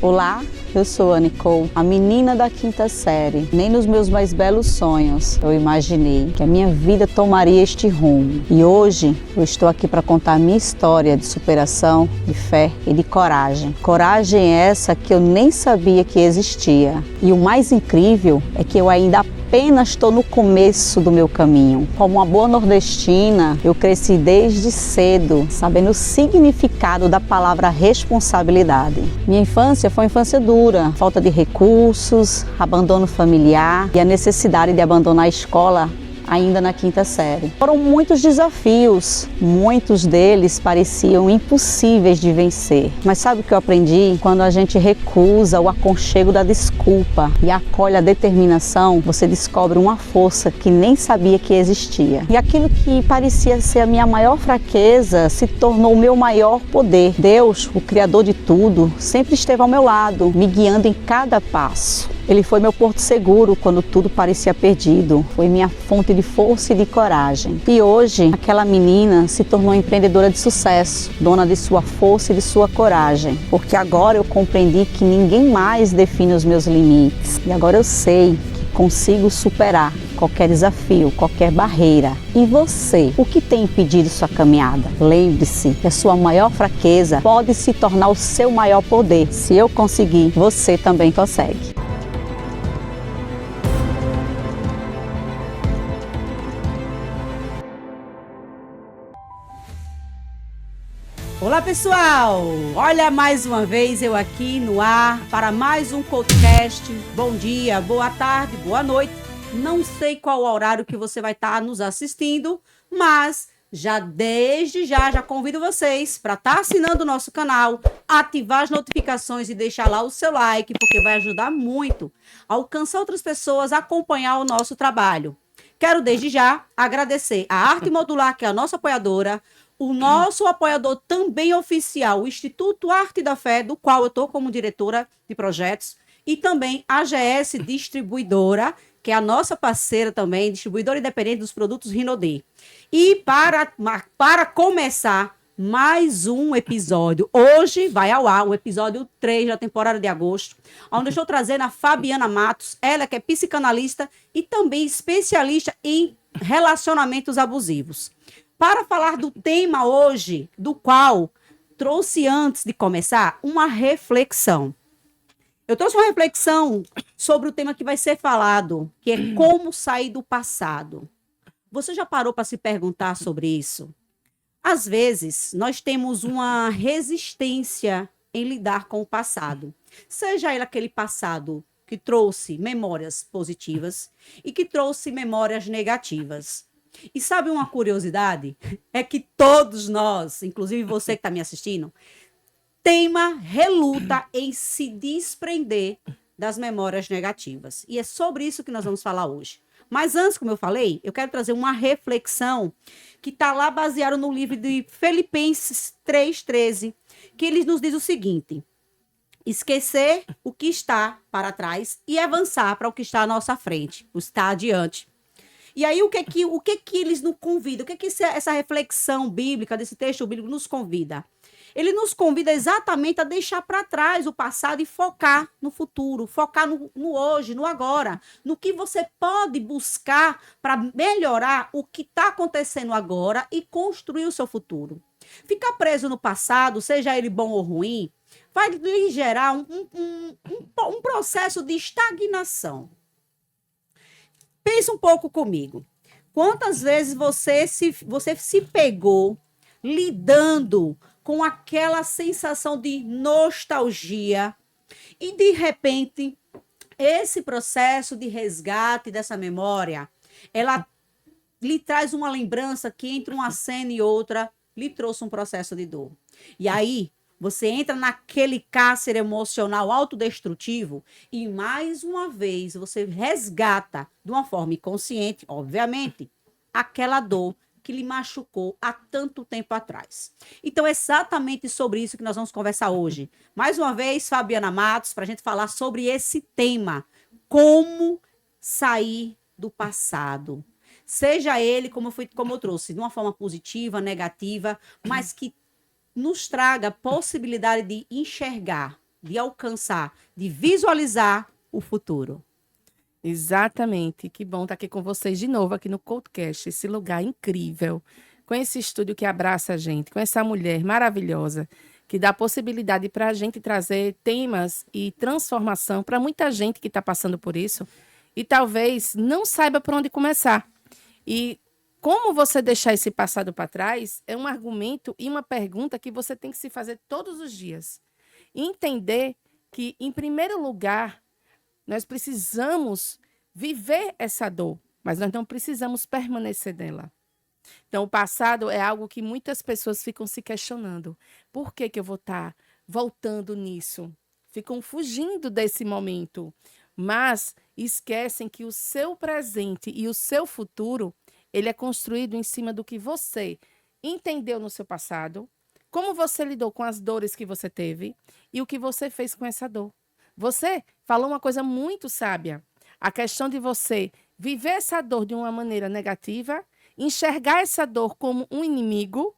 Olá, eu sou a Nicole, a menina da quinta série. Nem nos meus mais belos sonhos eu imaginei que a minha vida tomaria este rumo. E hoje eu estou aqui para contar a minha história de superação, de fé e de coragem. Coragem essa que eu nem sabia que existia. E o mais incrível é que eu ainda apenas estou no começo do meu caminho. Como uma boa nordestina, eu cresci desde cedo, sabendo o significado da palavra responsabilidade. Minha infância foi uma infância dura, falta de recursos, abandono familiar e a necessidade de abandonar a escola ainda na quinta série. Foram muitos desafios, muitos deles pareciam impossíveis de vencer. Mas sabe o que eu aprendi? Quando a gente recusa o aconchego da desculpa e acolhe a determinação, você descobre uma força que nem sabia que existia. E aquilo que parecia ser a minha maior fraqueza se tornou o meu maior poder. Deus, o Criador de tudo, sempre esteve ao meu lado, me guiando em cada passo. Ele foi meu porto seguro quando tudo parecia perdido. Foi minha fonte de força e de coragem. E hoje, aquela menina se tornou empreendedora de sucesso, dona de sua força e de sua coragem. Porque agora eu compreendi que ninguém mais define os meus limites. E agora eu sei que consigo superar qualquer desafio, qualquer barreira. E você, o que tem impedido sua caminhada? Lembre-se que a sua maior fraqueza pode se tornar o seu maior poder. Se eu conseguir, você também consegue. Olá pessoal, olha mais uma vez eu aqui no ar para mais um podcast. Bom dia, boa tarde, boa noite. Não sei qual horário que você vai estar nos assistindo, mas desde já convido vocês para estar assinando o nosso canal, ativar as notificações e deixar lá o seu like, porque vai ajudar muito a alcançar outras pessoas a acompanhar o nosso trabalho. Quero desde já agradecer a Arte Modular, que é a nossa apoiadora, o nosso apoiador também oficial, o Instituto Arte da Fé, do qual eu estou como diretora de projetos, e também a AGS Distribuidora, que é a nossa parceira também, distribuidora independente dos produtos Rinodê. E para começar mais um episódio, hoje vai ao ar o episódio 3 da temporada de agosto, onde eu estou trazendo a Fabiana Matos, ela que é psicanalista e também especialista em relacionamentos abusivos. Para falar do tema hoje, do qual trouxe antes de começar uma reflexão. Eu trouxe uma reflexão sobre o tema que vai ser falado, que é como sair do passado. Você já parou para se perguntar sobre isso? Às vezes, nós temos uma resistência em lidar com o passado. Seja ele aquele passado que trouxe memórias positivas e que trouxe memórias negativas. E sabe uma curiosidade? É que todos nós, inclusive você que está me assistindo, reluta em se desprender das memórias negativas. E é sobre isso que nós vamos falar hoje. Mas antes, como eu falei, eu quero trazer uma reflexão que está lá baseada no livro de Filipenses 3,13, que ele nos diz o seguinte: esquecer o que está para trás e avançar para o que está à nossa frente, o está adiante. E aí, o que eles nos convidam? O que essa reflexão bíblica, desse texto bíblico, nos convida? Ele nos convida exatamente a deixar para trás o passado e focar no futuro, focar no hoje, no agora, no que você pode buscar para melhorar o que está acontecendo agora e construir o seu futuro. Ficar preso no passado, seja ele bom ou ruim, vai lhe gerar um processo de estagnação. Pensa um pouco comigo. Quantas vezes você se pegou lidando com aquela sensação de nostalgia e, de repente, esse processo de resgate dessa memória, ela lhe traz uma lembrança que entre uma cena e outra lhe trouxe um processo de dor. E aí, você entra naquele cárcere emocional autodestrutivo e, mais uma vez, você resgata, de uma forma inconsciente, obviamente, aquela dor que lhe machucou há tanto tempo atrás. Então, é exatamente sobre isso que nós vamos conversar hoje. Mais uma vez, Fabiana Matos, para a gente falar sobre esse tema. Como sair do passado. Seja ele, como eu trouxe, de uma forma positiva, negativa, mas que nos traga a possibilidade de enxergar de alcançar, de visualizar o futuro. Exatamente. Que bom estar aqui com vocês de novo, aqui no CoutoCast, esse lugar incrível, com esse estúdio que abraça a gente, com essa mulher maravilhosa, que dá a possibilidade para a gente trazer temas e transformação para muita gente que está passando por isso e talvez não saiba por onde começar. E como você deixar esse passado para trás é um argumento e uma pergunta que você tem que se fazer todos os dias. E entender que, em primeiro lugar, nós precisamos viver essa dor, mas nós não precisamos permanecer nela. Então, o passado é algo que muitas pessoas ficam se questionando. Por que eu vou estar voltando nisso? Ficam fugindo desse momento, mas esquecem que o seu presente e o seu futuro, ele é construído em cima do que você entendeu no seu passado, como você lidou com as dores que você teve e o que você fez com essa dor. Você falou uma coisa muito sábia. A questão de você viver essa dor de uma maneira negativa, enxergar essa dor como um inimigo,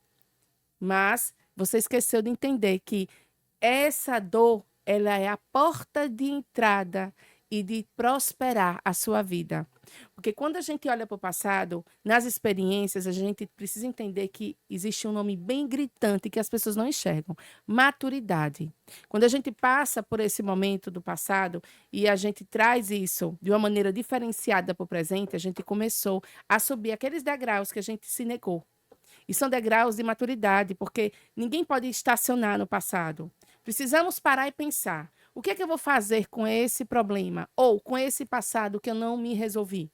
mas você esqueceu de entender que essa dor, ela é a porta de entrada e de prosperar a sua vida. Porque quando a gente olha para o passado, nas experiências, a gente precisa entender que existe um nome bem gritante que as pessoas não enxergam: maturidade. Quando a gente passa por esse momento do passado e a gente traz isso de uma maneira diferenciada para o presente, a gente começou a subir aqueles degraus que a gente se negou. E são degraus de maturidade, porque ninguém pode estacionar no passado. Precisamos parar e pensar: o que é que eu vou fazer com esse problema? Ou com esse passado que eu não me resolvi?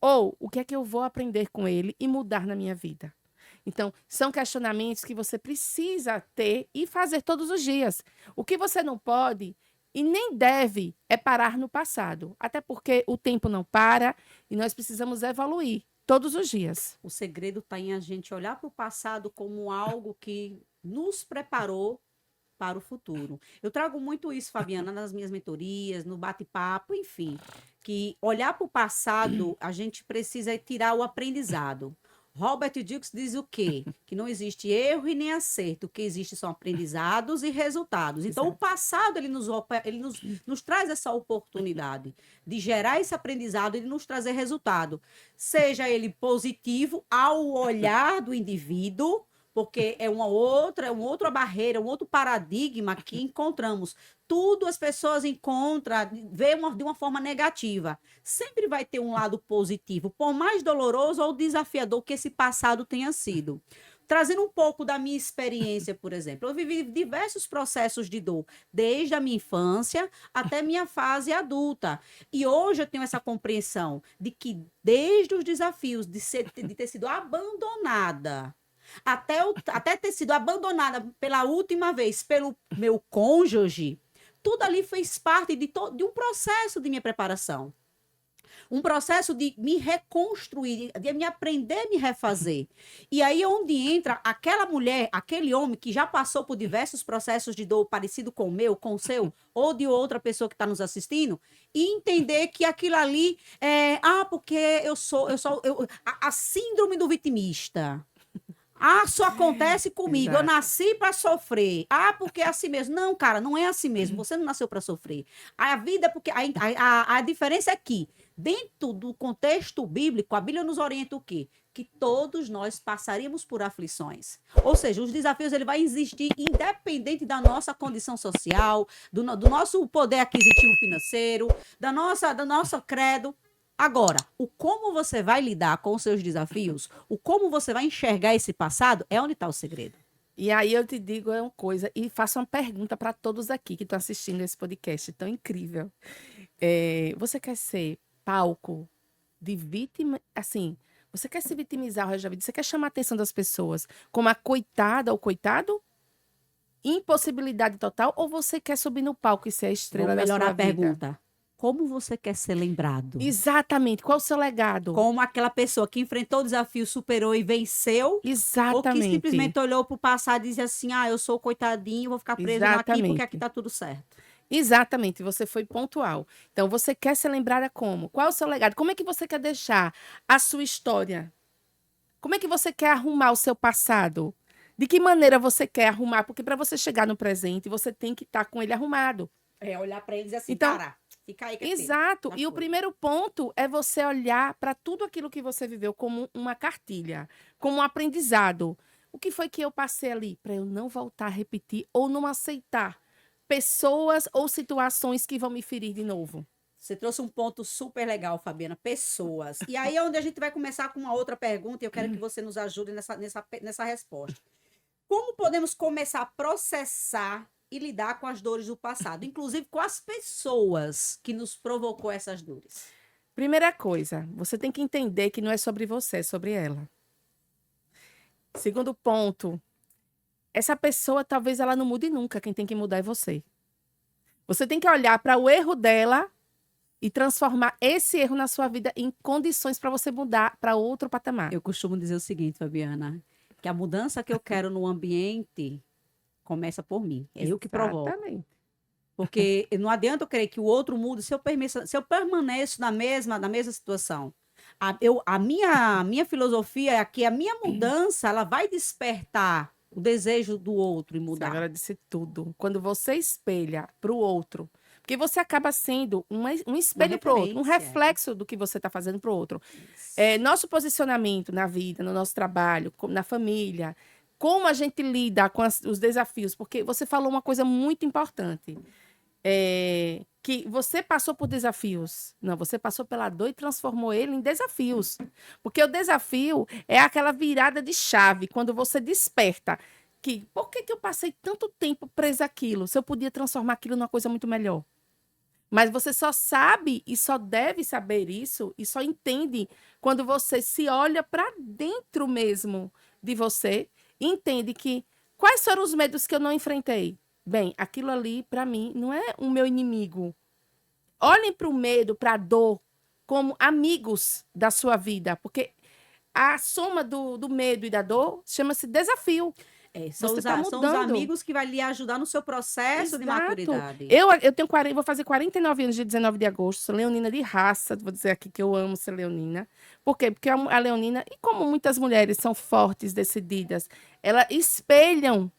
Ou o que é que eu vou aprender com ele e mudar na minha vida? Então, são questionamentos que você precisa ter e fazer todos os dias. O que você não pode e nem deve é parar no passado. Até porque o tempo não para e nós precisamos evoluir todos os dias. O segredo está em a gente olhar para o passado como algo que nos preparou para o futuro. Eu trago muito isso, Fabiana, nas minhas mentorias, no bate-papo, enfim, que olhar para o passado, a gente precisa tirar o aprendizado. Robert Dukes diz o quê? Que não existe erro e nem acerto, o que existe são aprendizados e resultados. Então, o passado, ele nos traz essa oportunidade de gerar esse aprendizado e de nos trazer resultado. Seja ele positivo ao olhar do indivíduo, porque é uma outra barreira, um outro paradigma que encontramos. Tudo as pessoas encontram, vê de uma forma negativa. Sempre vai ter um lado positivo, por mais doloroso ou desafiador que esse passado tenha sido. Trazendo um pouco da minha experiência, por exemplo, eu vivi diversos processos de dor, desde a minha infância até minha fase adulta. E hoje eu tenho essa compreensão de que desde os desafios de ter sido abandonada, até ter sido abandonada pela última vez pelo meu cônjuge, tudo ali fez parte de um processo de minha preparação. Um processo de me reconstruir, de me aprender a me refazer. E aí é onde entra aquela mulher, aquele homem que já passou por diversos processos de dor parecido com o meu, com o seu, ou de outra pessoa que está nos assistindo, e entender que aquilo ali é... porque a síndrome do vitimista. Só acontece comigo. Exato. Eu nasci para sofrer. Porque é assim mesmo. Não, cara, não é assim mesmo. Você não nasceu para sofrer. A vida, porque a diferença é que, dentro do contexto bíblico, a Bíblia nos orienta o quê? Que todos nós passaríamos por aflições. Ou seja, os desafios ele vai existir independente da nossa condição social, do nosso poder aquisitivo financeiro, da nossa credo. Agora, o como você vai lidar com os seus desafios, o como você vai enxergar esse passado, é onde está o segredo. E aí eu te digo uma coisa e faço uma pergunta para todos aqui que estão assistindo esse podcast tão incrível. Você quer ser palco de vítima, assim, você quer se vitimizar o resto da vida? Você quer chamar a atenção das pessoas como a coitada ou coitado? Impossibilidade total? Ou você quer subir no palco e ser a estrela da sua vida? Melhorar a pergunta. Como você quer ser lembrado? Exatamente. Qual o seu legado? Como aquela pessoa que enfrentou o desafio, superou e venceu? Exatamente. Ou que simplesmente olhou para o passado e disse assim, eu sou coitadinho, vou ficar preso aqui porque aqui está tudo certo. Exatamente, você foi pontual. Então, você quer ser lembrada como? Qual é o seu legado? Como é que você quer deixar a sua história? Como é que você quer arrumar o seu passado? De que maneira você quer arrumar? Porque para você chegar no presente, você tem que estar com ele arrumado. É olhar para ele e dizer assim, Então, cara, fica aí que é teu, exato. das E o coisas. primeiro ponto é você olhar para tudo aquilo que você viveu como uma cartilha, como um aprendizado. O que foi que eu passei ali para eu não voltar a repetir ou não aceitar pessoas ou situações que vão me ferir de novo? Você trouxe um ponto super legal, Fabiana, pessoas. E aí é onde a gente vai começar com uma outra pergunta e eu quero que você nos ajude nessa resposta. Como podemos começar a processar e lidar com as dores do passado, inclusive com as pessoas que nos provocou essas dores? Primeira coisa, você tem que entender que não é sobre você, é sobre ela. Segundo ponto, essa pessoa talvez ela não mude nunca, quem tem que mudar é você. Você tem que olhar para o erro dela e transformar esse erro na sua vida em condições para você mudar para outro patamar. Eu costumo dizer o seguinte, Fabiana, que a mudança que eu quero no ambiente começa por mim. É eu que provoco. Exatamente. Porque não adianta eu querer que o outro mude se eu permaneço na mesma situação. A minha filosofia é que a minha mudança ela vai despertar o desejo do outro e Você mudar. agora disse tudo. Quando você espelha para o outro, porque você acaba sendo um espelho para o outro, um referência. reflexo do que você está fazendo para o outro. Nosso posicionamento na vida, no nosso trabalho, na família, como a gente lida com os desafios, porque você falou uma coisa muito importante. Que você passou por desafios. Não, você passou pela dor e transformou ele em desafios. Porque o desafio é aquela virada de chave, quando você desperta que por que eu passei tanto tempo presa àquilo, se eu podia transformar aquilo numa coisa muito melhor? Mas você só sabe e só deve saber isso e só entende quando você se olha para dentro mesmo de você e entende que quais foram os medos que eu não enfrentei. Bem, aquilo ali, para mim, não é o meu inimigo. Olhem para o medo, para a dor, como amigos da sua vida, porque a soma do medo e da dor chama-se desafio. São Você os, tá são os mudando. amigos que vai lhe ajudar no seu processo de Exato. maturidade. Eu tenho 40, vou fazer 49 anos, dia 19 de agosto. Sou leonina de raça. Vou dizer aqui que eu amo ser leonina. Por quê? Porque a leonina, e como muitas mulheres são fortes, decididas, elas espelham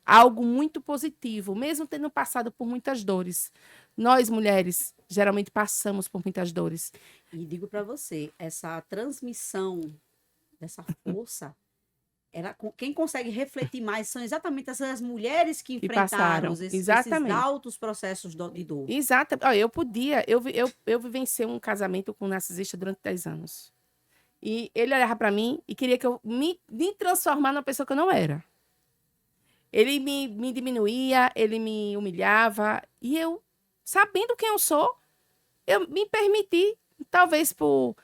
algo muito positivo, mesmo tendo passado por muitas dores. Nós, mulheres, geralmente passamos por muitas dores. E digo para você, essa transmissão dessa força, quem consegue refletir mais são exatamente essas mulheres que enfrentaram passaram. esses altos processos de dor. Exato. Eu vivenciei um casamento com um narcisista durante 10 anos. E ele olhava para mim e queria que eu me transformar numa pessoa que eu não era. Ele me diminuía, ele me humilhava. E eu, sabendo quem eu sou, eu me permiti, talvez por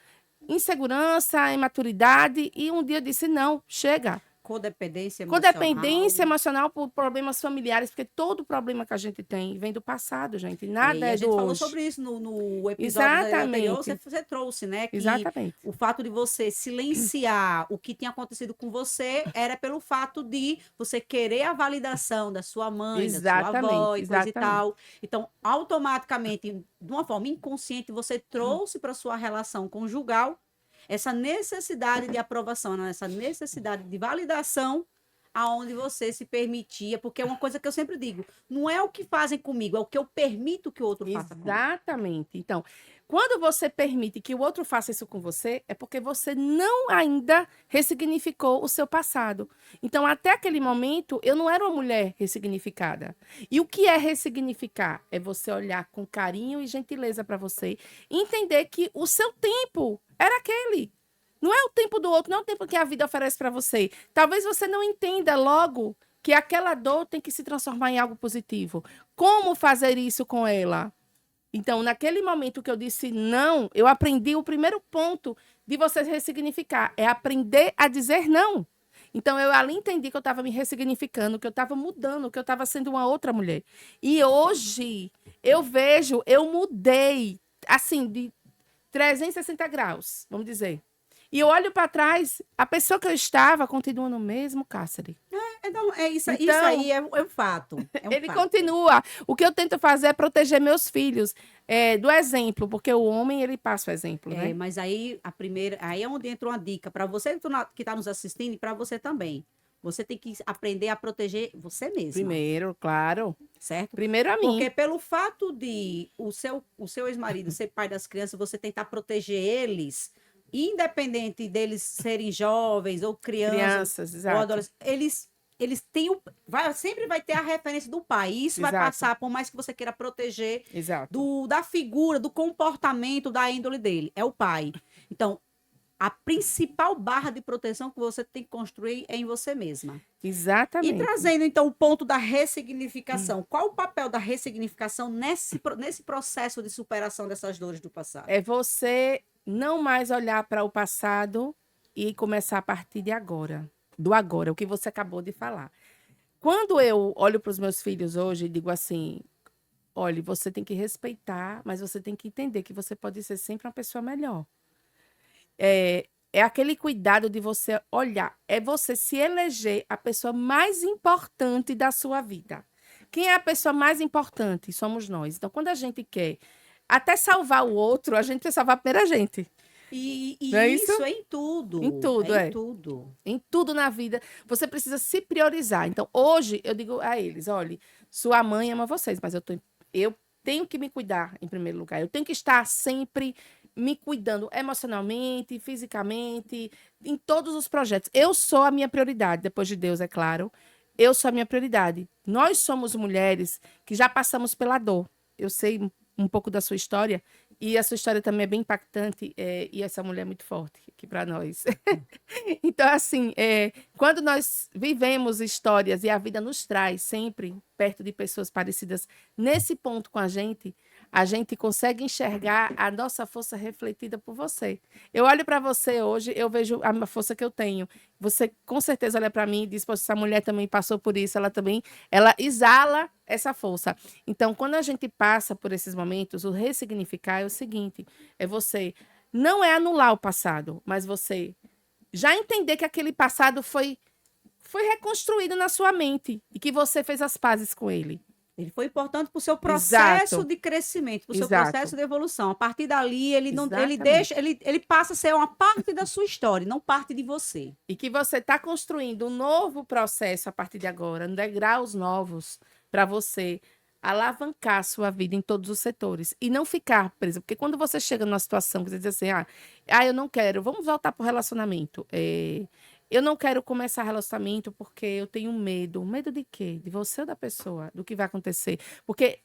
insegurança, imaturidade, e um dia eu disse, não, chega. Codependência emocional. Codependência emocional por problemas familiares, porque todo problema que a gente tem vem do passado, gente. Nada é do hoje. A gente falou sobre isso no episódio anterior, você trouxe, né? Que Exatamente. o fato de você silenciar o que tinha acontecido com você era pelo fato de você querer a validação da sua mãe, da sua avó e coisa e tal. Então, automaticamente, de uma forma inconsciente, você trouxe para sua relação conjugal essa necessidade de aprovação, essa necessidade de validação, aonde você se permitia, porque é uma coisa que eu sempre digo, não é o que fazem comigo, é o que eu permito que o outro faça comigo. Exatamente. Então, quando você permite que o outro faça isso com você, é porque você não ainda ressignificou o seu passado. Então, até aquele momento, eu não era uma mulher ressignificada. E o que é ressignificar? É você olhar com carinho e gentileza para você e entender que o seu tempo era aquele. Não é o tempo do outro, não é o tempo que a vida oferece para você. Talvez você não entenda logo que aquela dor tem que se transformar em algo positivo. Como fazer isso com ela? Então, naquele momento que eu disse não, eu aprendi o primeiro ponto de você ressignificar, é aprender a dizer não. Então, eu ali entendi que eu estava me ressignificando, que eu estava mudando, que eu estava sendo uma outra mulher. E hoje, eu vejo, eu mudei, assim, de 360 graus, vamos dizer. E eu olho para trás, a pessoa que eu estava continua no mesmo cárcere. Então, isso aí é um fato. Ele continua. O que eu tento fazer é proteger meus filhos do exemplo, porque o homem, ele passa o exemplo, né? Mas aí, aí é onde entra uma dica para você que está nos assistindo e para você também. você tem que aprender a proteger você mesma. Primeiro, claro. Certo? Primeiro a mim. Porque pelo fato de o seu ex-marido ser pai das crianças, você tentar proteger eles, independente deles serem jovens ou crianças ou exato. adolescentes, eles têm sempre vai ter a referência do pai. E isso vai Exato. passar, por mais que você queira proteger Exato. da figura, do comportamento, da índole dele. É o pai. Então, a principal barra de proteção que você tem que construir é em você mesma. Exatamente. E trazendo, então, o ponto da ressignificação. Qual o papel da ressignificação nesse processo de superação dessas dores do passado? É você não mais olhar para o passado e começar a partir de agora. Do agora, o que você acabou de falar. Quando eu olho para os meus filhos hoje e digo assim, olha, você tem que respeitar, mas você tem que entender que você pode ser sempre uma pessoa melhor. É aquele cuidado de você olhar, é você se eleger a pessoa mais importante da sua vida. Quem é a pessoa mais importante? Somos nós. Então, quando a gente quer até salvar o outro, a gente precisa salvar primeiro a gente. E é isso é em tudo. Em tudo, Em tudo. Em tudo na vida. Você precisa se priorizar. Então, hoje, eu digo a eles, olha, sua mãe ama vocês, mas eu tenho que me cuidar em primeiro lugar. Eu tenho que estar sempre me cuidando emocionalmente, fisicamente, em todos os projetos. Eu sou a minha prioridade, depois de Deus, é claro. Eu sou a minha prioridade. Nós somos mulheres que já passamos pela dor. Eu sei um pouco da sua história, e a sua história também é bem impactante, e essa mulher é muito forte aqui para nós. Então, assim, quando nós vivemos histórias e a vida nos traz sempre perto de pessoas parecidas nesse ponto com a gente consegue enxergar a nossa força refletida por você. Eu olho para você hoje, eu vejo a força que eu tenho. Você com certeza olha para mim e diz, essa mulher também passou por isso, ela exala essa força. Então, quando a gente passa por esses momentos, o ressignificar é o seguinte, você não é anular o passado, mas você já entender que aquele passado foi reconstruído na sua mente e que você fez as pazes com ele. Ele foi importante para o seu processo Exato. de crescimento, para o seu Exato. processo de evolução. A partir dali, ele Exatamente. ele passa a ser uma parte da sua história, não parte de você. E que você está construindo um novo processo a partir de agora, degraus novos para você alavancar a sua vida em todos os setores e não ficar preso. Porque quando você chega numa situação que você diz assim, eu não quero, vamos voltar para o relacionamento. Eu não quero começar relacionamento porque eu tenho medo. Medo de quê? De você ou da pessoa? Do que vai acontecer? Porque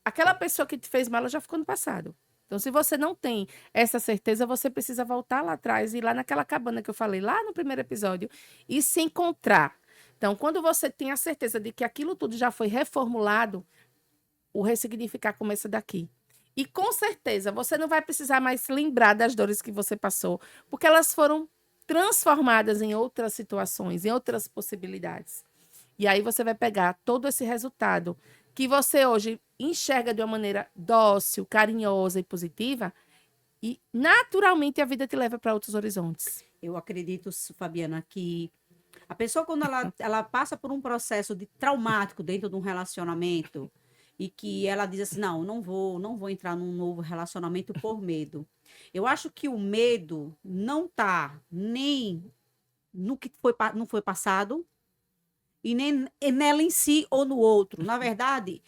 aquela pessoa que te fez mal, ela já ficou no passado. Então, se você não tem essa certeza, você precisa voltar lá atrás e ir lá naquela cabana que eu falei lá no primeiro episódio e se encontrar. Então, quando você tem a certeza de que aquilo tudo já foi reformulado, o ressignificar começa daqui. E com certeza, você não vai precisar mais lembrar das dores que você passou, porque elas foram transformadas em outras situações, em outras possibilidades. E aí você vai pegar todo esse resultado que você hoje enxerga de uma maneira dócil, carinhosa e positiva, e naturalmente a vida te leva para outros horizontes. Eu acredito, Fabiana, que a pessoa, quando ela passa por um processo traumático dentro de um relacionamento, e que ela diz assim, não vou entrar num novo relacionamento por medo. Eu acho que o medo não está nem no que não foi passado e nem nela em si ou no outro. Na verdade,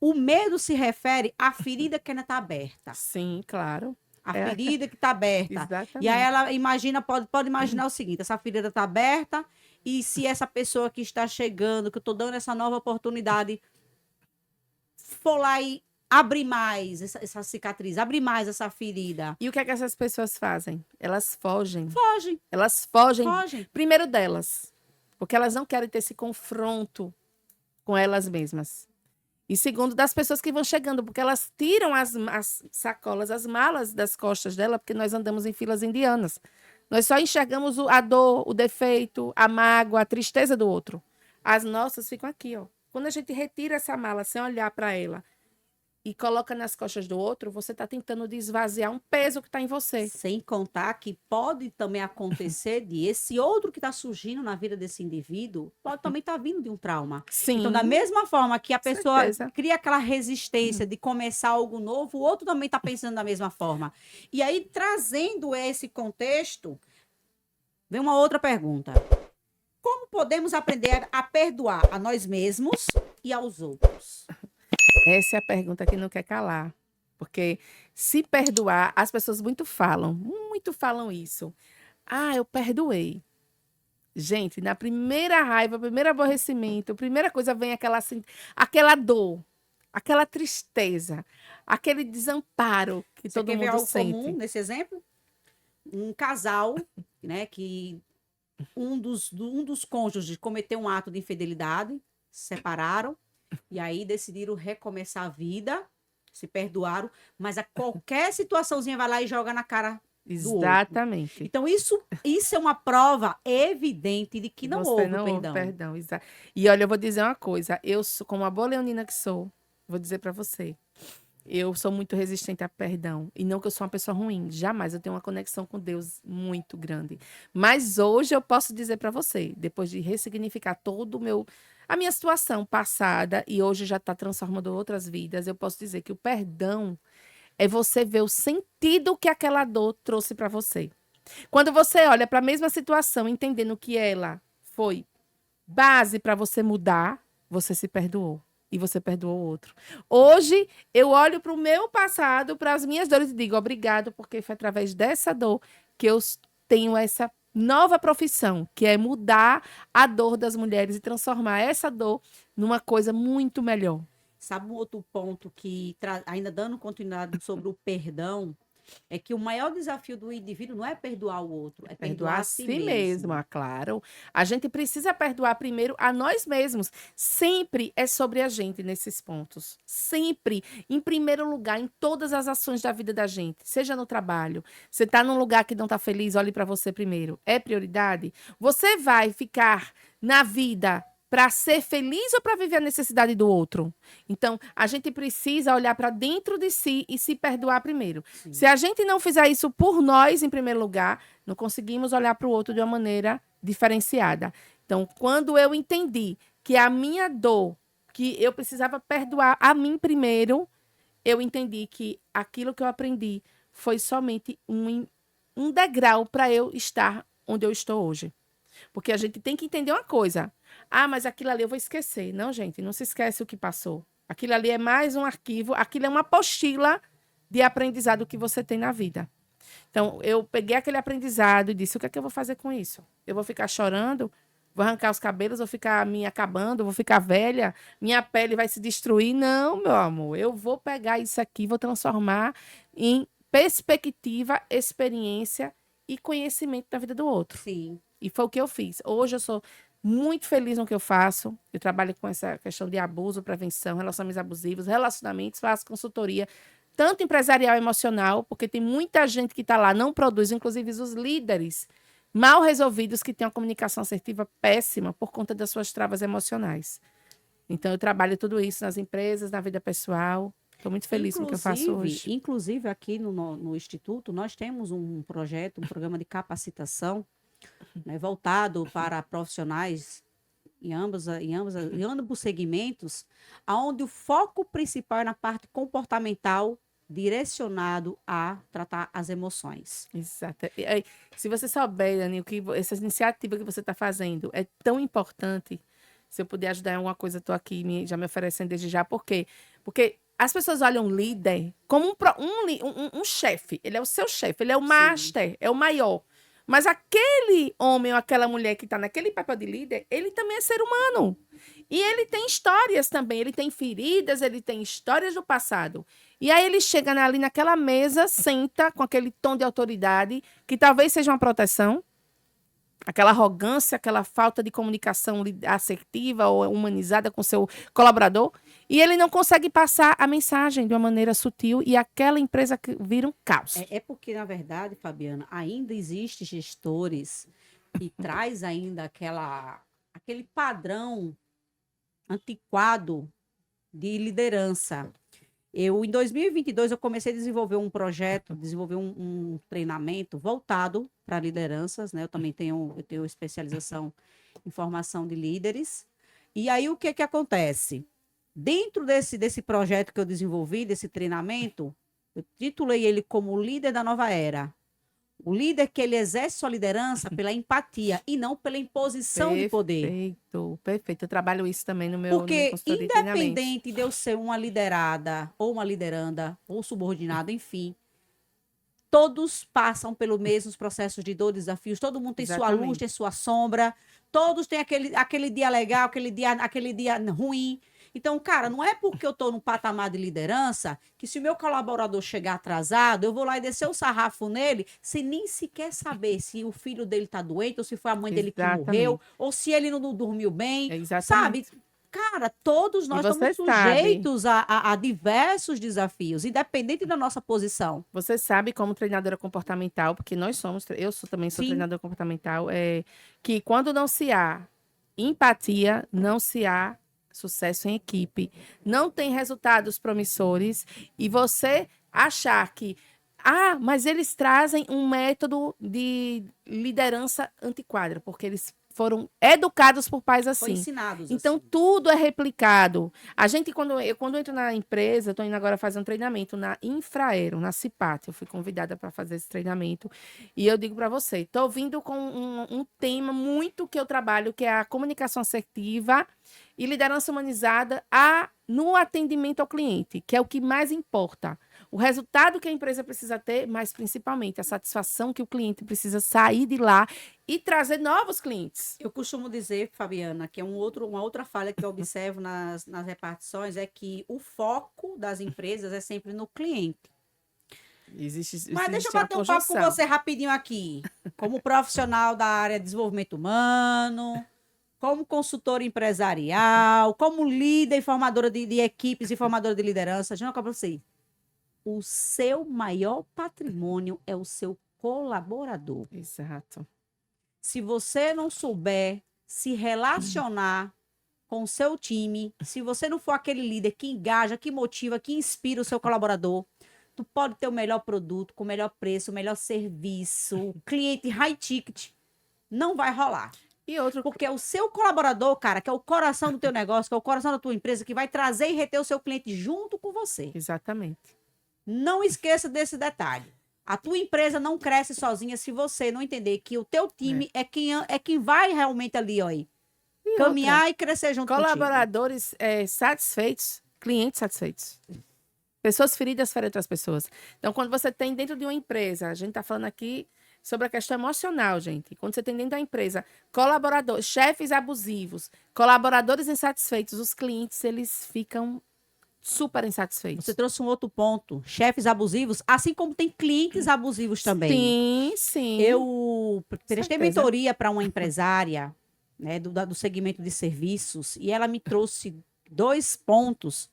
o medo se refere à ferida que ainda está aberta. Sim, claro. A ferida que está aberta. Exatamente. E aí ela imagina, pode imaginar o seguinte, essa ferida está aberta e se essa pessoa que está chegando, que eu estou dando essa nova oportunidade, for lá e abrir mais essa cicatriz, abrir mais essa ferida. E o que é que essas pessoas fazem? Elas fogem. Fogem. Elas fogem. Primeiro delas, porque elas não querem ter esse confronto com elas mesmas. E segundo, das pessoas que vão chegando, porque elas tiram as sacolas, as malas das costas dela, porque nós andamos em filas indianas. Nós só enxergamos a dor, o defeito, a mágoa, a tristeza do outro. As nossas ficam aqui, ó. Quando a gente retira essa mala sem olhar para ela e coloca nas costas do outro, você está tentando esvaziar um peso que está em você. Sem contar que pode também acontecer de esse outro que está surgindo na vida desse indivíduo, pode também estar vindo de um trauma. Sim. Então, da mesma forma que a pessoa certeza. Cria aquela resistência de começar algo novo, o outro também está pensando da mesma forma. E aí, trazendo esse contexto, vem uma outra pergunta. Como podemos aprender a perdoar a nós mesmos e aos outros? Essa é a pergunta que não quer calar. Porque se perdoar, as pessoas muito falam isso. Ah, eu perdoei. Gente, na primeira raiva, primeiro aborrecimento, a primeira coisa vem aquela dor, aquela tristeza, aquele desamparo que Você todo quer ver mundo algo comum sente. nesse exemplo? Um casal, né, que um dos cônjuges cometeu um ato de infidelidade, se separaram, e aí decidiram recomeçar a vida, se perdoaram, mas a qualquer situaçãozinha vai lá e joga na cara do outro. Exatamente. Então, isso é uma prova evidente de que não Você houve não houve perdão. perdão. E olha, eu vou dizer uma coisa. Eu, como a boa leonina que sou, vou dizer para você. Eu sou muito resistente a perdão. E não que eu sou uma pessoa ruim. Jamais. Eu tenho uma conexão com Deus muito grande. Mas hoje eu posso dizer para você, depois de ressignificar a minha situação passada, e hoje já está transformando outras vidas, eu posso dizer que o perdão é você ver o sentido que aquela dor trouxe para você. Quando você olha para a mesma situação, entendendo que ela foi base para você mudar, você se perdoou. E você perdoou o outro. Hoje, eu olho para o meu passado, para as minhas dores e digo obrigado, porque foi através dessa dor que eu tenho essa nova profissão, que é mudar a dor das mulheres e transformar essa dor numa coisa muito melhor. Sabe um outro ponto que, ainda dando continuidade sobre o perdão, é que o maior desafio do indivíduo não é perdoar o outro, é perdoar a si mesmo. Claro. A gente precisa perdoar primeiro a nós mesmos. Sempre é sobre a gente nesses pontos. Sempre, em primeiro lugar, em todas as ações da vida da gente. Seja no trabalho, você está num lugar que não está feliz, olhe para você primeiro. É prioridade? Você vai ficar na vida para ser feliz ou para viver a necessidade do outro? Então, a gente precisa olhar para dentro de si e se perdoar primeiro. Sim. Se a gente não fizer isso por nós, em primeiro lugar, não conseguimos olhar para o outro de uma maneira diferenciada. Então, quando eu entendi que a minha dor, que eu precisava perdoar a mim primeiro, eu entendi que aquilo que eu aprendi foi somente um degrau para eu estar onde eu estou hoje. Porque a gente tem que entender uma coisa. Ah, mas aquilo ali eu vou esquecer. Não, gente, não se esquece o que passou. Aquilo ali é mais um arquivo, aquilo é uma apostila de aprendizado que você tem na vida. Então, eu peguei aquele aprendizado e disse, o que é que eu vou fazer com isso? Eu vou ficar chorando? Vou arrancar os cabelos? Vou ficar me acabando? Vou ficar velha? Minha pele vai se destruir? Não, meu amor. Eu vou pegar isso aqui, vou transformar em perspectiva, experiência e conhecimento da vida do outro. Sim. E foi o que eu fiz. Hoje eu sou muito feliz no que eu faço. Eu trabalho com essa questão de abuso, prevenção, relacionamentos abusivos, relacionamentos, faço consultoria, tanto empresarial e emocional, porque tem muita gente que está lá, não produz, inclusive os líderes mal resolvidos que têm uma comunicação assertiva péssima por conta das suas travas emocionais. Então, eu trabalho tudo isso nas empresas, na vida pessoal. Estou muito feliz com o que eu faço hoje. Inclusive, aqui no Instituto, nós temos um projeto, um programa de capacitação, né, voltado para profissionais em ambos os segmentos, onde o foco principal é na parte comportamental, direcionado a tratar as emoções. Exato. Se você souber, Dani, essa iniciativa que você está fazendo é tão importante. Se eu puder ajudar em alguma coisa, estou aqui já me oferecendo desde já. Por quê? Porque as pessoas olham o líder como um chefe. Ele é o seu chefe, ele é o master, é o maior. Mas aquele homem ou aquela mulher que está naquele papel de líder, ele também é ser humano. E ele tem histórias também, ele tem feridas, ele tem histórias do passado. E aí ele chega ali naquela mesa, senta com aquele tom de autoridade, que talvez seja uma proteção, aquela arrogância, aquela falta de comunicação assertiva ou humanizada com seu colaborador, e ele não consegue passar a mensagem de uma maneira sutil e aquela empresa vira um caos. É porque, na verdade, Fabiana, ainda existem gestores que traz ainda aquele padrão antiquado de liderança. Em 2022, eu comecei a desenvolver um projeto, um treinamento voltado para lideranças, né? Eu também tenho especialização em formação de líderes. E aí, o que acontece? Dentro desse projeto que eu desenvolvi, desse treinamento, eu titulei ele como Líder da Nova Era, O líder que ele exerce sua liderança pela empatia e não pela imposição de poder. Perfeito, perfeito. Eu trabalho isso também no meu Porque consultoria de treinamento. independente de eu ser uma liderada, ou uma lideranda, ou subordinada, enfim, todos passam pelos mesmos processos de dor, desafios, todo mundo tem sua luz, Exatamente. tem sua sombra, todos têm aquele dia legal, aquele dia ruim. Então, cara, não é porque eu estou no patamar de liderança que se o meu colaborador chegar atrasado, eu vou lá e descer o sarrafo nele, sem nem sequer saber se o filho dele está doente, ou se foi a mãe dele que morreu, Exatamente. ou se ele não dormiu bem, Exatamente. sabe? Cara, todos nós você estamos sujeitos a diversos desafios, independente da nossa posição. Você sabe, como treinadora comportamental, porque eu também sou Sim. treinadora comportamental, que quando não se há empatia, não se há sucesso em equipe, não tem resultados promissores, e você achar que, mas eles trazem um método de liderança antiquada, porque eles foram educados por pais Foi assim. ensinados Então, assim. tudo é replicado. A gente, quando eu entro na empresa, estou indo agora fazer um treinamento na Infraero, na Cipat. Eu fui convidada para fazer esse treinamento. E eu digo para você, estou vindo com um tema muito que eu trabalho, que é a comunicação assertiva e liderança humanizada no atendimento ao cliente, que é o que mais importa. O resultado que a empresa precisa ter, mas principalmente a satisfação que o cliente precisa sair de lá e trazer novos clientes. Eu costumo dizer, Fabiana, que é uma outra falha que eu observo nas repartições é que o foco das empresas é sempre no cliente. Mas deixa eu bater um papo com você rapidinho aqui. Como profissional da área de desenvolvimento humano, como consultora empresarial, como líder e formadora de equipes e formadora de liderança. Deixa eu falar para você. O seu maior patrimônio é o seu colaborador. Exato. Se você não souber se relacionar com o seu time, se você não for aquele líder que engaja, que motiva, que inspira o seu colaborador, tu pode ter o melhor produto, com o melhor preço, o melhor serviço, cliente high ticket, não vai rolar. E outro, Porque é o seu colaborador, cara, que é o coração do teu negócio, que é o coração da tua empresa, que vai trazer e reter o seu cliente junto com você. exatamente. Não esqueça desse detalhe. A tua empresa não cresce sozinha se você não entender que o teu time é quem vai realmente ali, ó, caminhar e crescer junto contigo. Colaboradores satisfeitos, clientes satisfeitos. Pessoas feridas ferem outras pessoas. Então, quando você tem dentro de uma empresa, a gente está falando aqui sobre a questão emocional, gente. Quando você tem dentro da empresa colaboradores, chefes abusivos, colaboradores insatisfeitos, os clientes, eles ficam super insatisfeitos. Você trouxe um outro ponto. Chefes abusivos, assim como tem clientes abusivos também. Sim, sim. Eu prestei mentoria para uma empresária, né, do segmento de serviços, e ela me trouxe 2 pontos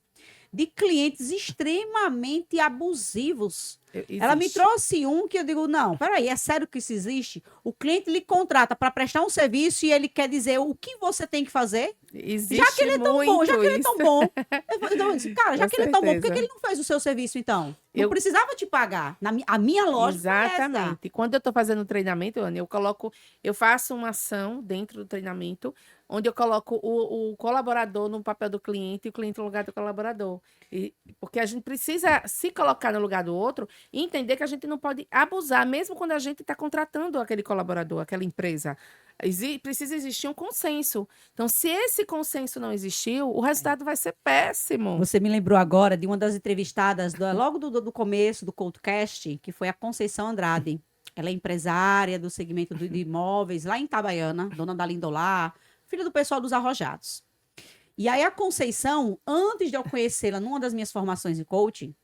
de clientes extremamente abusivos. Ela me trouxe um que eu digo, não, peraí, é sério que isso existe? O cliente lhe contrata para prestar um serviço e ele quer dizer o que você tem que fazer? Existe Já que ele é tão bom, já que ele é tão bom. Eu disse, cara, já Com que ele é tão bom, por que certeza. ele não fez o seu serviço, então? Não precisava te pagar. A minha lógica é essa. Exatamente. Quando eu estou fazendo treinamento, Ana, eu faço uma ação dentro do treinamento, onde eu coloco o colaborador no papel do cliente e o cliente no lugar do colaborador. Porque a gente precisa se colocar no lugar do outro e entender que a gente não pode abusar, mesmo quando a gente está contratando aquele colaborador, aquela empresa. Precisa existir um consenso. Então, se esse consenso não existiu, o resultado vai ser péssimo. Você me lembrou agora de uma das entrevistadas logo do começo do ColdCast, que foi a Conceição Andrade. Ela é empresária do segmento de imóveis lá em Itabaiana, dona da Lindolá, filha do pessoal dos Arrojados. E aí a Conceição, antes de eu conhecê-la numa das minhas formações em coach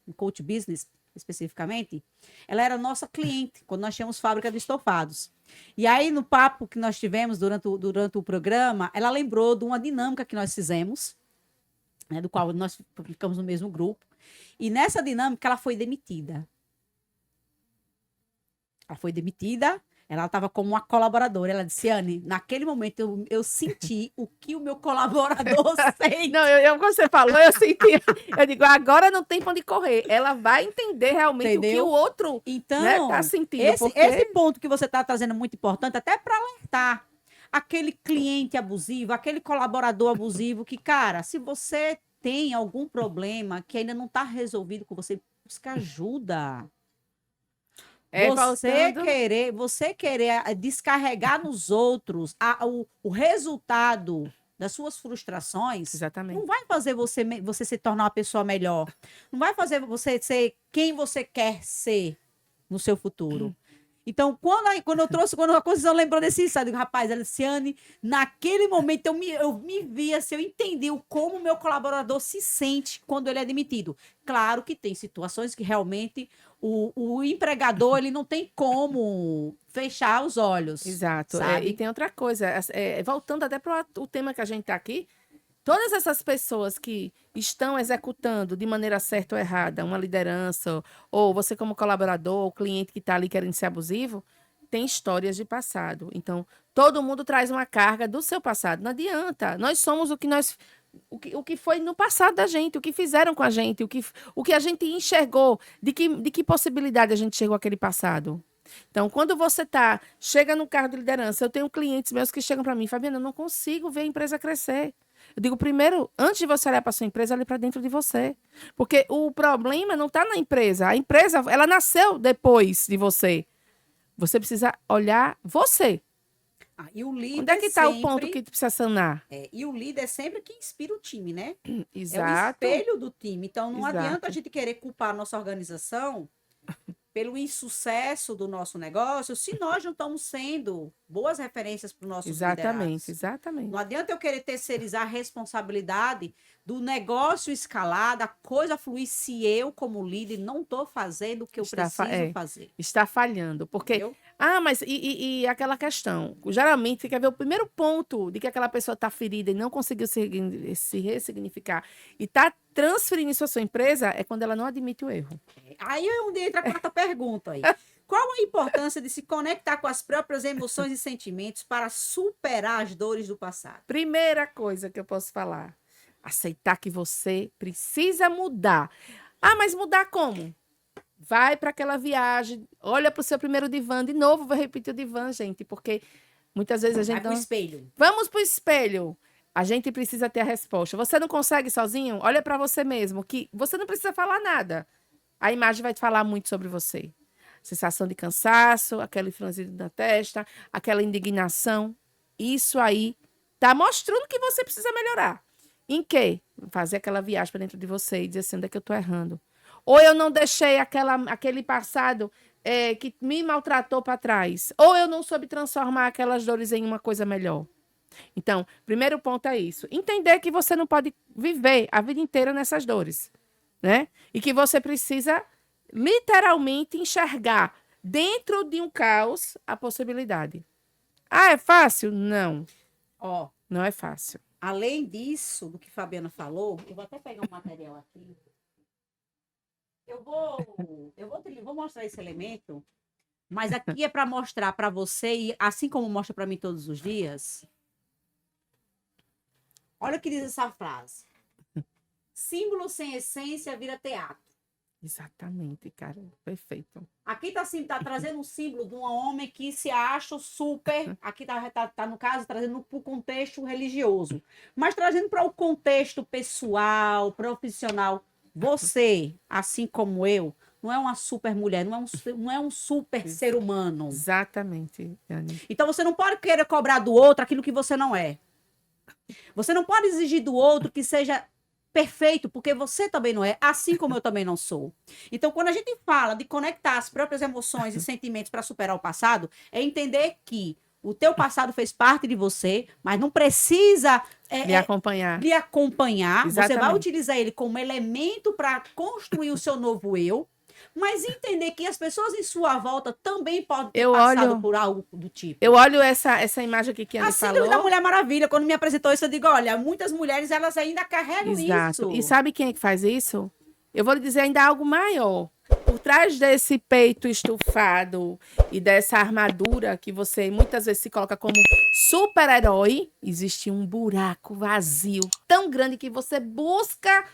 business especificamente, ela era nossa cliente, quando nós tínhamos fábrica de estofados. E aí, no papo que nós tivemos durante o programa, ela lembrou de uma dinâmica que nós fizemos, né, do qual nós ficamos no mesmo grupo. E nessa dinâmica, ela foi demitida. Ela estava como uma colaboradora. Ela disse, Anne, naquele momento eu senti o que o meu colaborador sente. Não, quando você falou, eu senti. Eu digo, agora não tem pra onde correr. Ela vai entender realmente o que o outro tá sentindo. Esse ponto que você está trazendo é muito importante, até para alertar aquele cliente abusivo, aquele colaborador abusivo, que, cara, se você tem algum problema que ainda não está resolvido com você, busca ajuda. Você querer descarregar nos outros o resultado das suas frustrações, Exatamente. não vai fazer você se tornar uma pessoa melhor. Não vai fazer você ser quem você quer ser no seu futuro. Então, quando a Conceição lembrou desse insight, eu digo, rapaz, Aliciane, naquele momento eu me vi assim, eu entendi como o meu colaborador se sente quando ele é demitido. Claro que tem situações que realmente o empregador ele não tem como fechar os olhos. Exato. Sabe? E tem outra coisa, voltando até para o tema que a gente está aqui, todas essas pessoas que estão executando de maneira certa ou errada uma liderança, ou você como colaborador, o cliente que está ali querendo ser abusivo, tem histórias de passado. Então, todo mundo traz uma carga do seu passado. Não adianta. Nós somos o que foi no passado da gente, o que fizeram com a gente, o que a gente enxergou, de que possibilidade a gente chegou àquele passado. Então, quando você chega no cargo de liderança, eu tenho clientes meus que chegam para mim, Fabiana, eu não consigo ver a empresa crescer. Eu digo, primeiro, antes de você olhar para sua empresa, olhe para dentro de você. Porque o problema não está na empresa. A empresa, ela nasceu depois de você. Você precisa olhar você. E o líder onde é que está o ponto que precisa sanar? E o líder é sempre quem inspira o time, né? Exato. É o espelho do time. Então, não adianta a gente querer culpar a nossa organização pelo insucesso do nosso negócio, se nós não estamos sendo boas referências para os nossos liderados. Exatamente. Não adianta eu querer terceirizar a responsabilidade do negócio escalar, da coisa fluir, se eu, como líder, não estou fazendo o que eu preciso fazer. Está falhando. Porque, entendeu? mas e aquela questão? Geralmente, você quer ver o primeiro ponto de que aquela pessoa está ferida e não conseguiu se ressignificar e está transferindo isso à sua empresa, é quando ela não admite o erro. Aí é onde entra a quarta pergunta aí. Qual a importância de se conectar com as próprias emoções e sentimentos para superar as dores do passado? Primeira coisa que eu posso falar, aceitar que você precisa mudar. Mas mudar como? Vai para aquela viagem, olha para o seu primeiro divã, de novo vou repetir o divã, gente, porque muitas vezes a gente... Vai para o espelho. Vamos para o espelho. A gente precisa ter a resposta. Você não consegue sozinho? Olha para você mesmo, que você não precisa falar nada. A imagem vai te falar muito sobre você. Sensação de cansaço, aquele franzido na testa, aquela indignação. Isso aí tá mostrando que você precisa melhorar. Em quê? Fazer aquela viagem para dentro de você e dizer assim, onde é que eu tô errando? Ou eu não deixei aquele passado que me maltratou para trás. Ou eu não soube transformar aquelas dores em uma coisa melhor. Então, primeiro ponto é isso. Entender que você não pode viver a vida inteira nessas dores, né? E que você precisa literalmente enxergar dentro de um caos a possibilidade. É fácil? Não. Não é fácil. Além disso, do que Fabiana falou, eu vou até pegar um material aqui. Eu vou mostrar esse elemento, mas aqui é para mostrar para você, e assim como mostra para mim todos os dias. Olha o que diz essa frase. Símbolo sem essência vira teatro. Exatamente, cara. Perfeito. Aqui tá trazendo um símbolo de um homem que se acha super... Aqui tá no caso, trazendo para o contexto religioso. Mas trazendo para o contexto pessoal, profissional. Você, assim como eu, não é uma super mulher, não é um super ser humano. Exatamente, Yane. Então você não pode querer cobrar do outro aquilo que você não é. Você não pode exigir do outro que seja perfeito, porque você também não é, assim como eu também não sou. Então, quando a gente fala de conectar as próprias emoções e sentimentos para superar o passado, é entender que o teu passado fez parte de você, mas não precisa lhe acompanhar. Exatamente. Você vai utilizar ele como elemento para construir o seu novo eu, mas entender que as pessoas em sua volta também podem ter passado por algo do tipo. Eu olho essa imagem aqui que a Anne falou. A síndrome da Mulher Maravilha, quando me apresentou isso, eu digo, olha, muitas mulheres, elas ainda carregam isso. E sabe quem é que faz isso? Eu vou lhe dizer ainda algo maior. Por trás desse peito estufado e dessa armadura que você muitas vezes se coloca como super-herói, existe um buraco vazio tão grande que você busca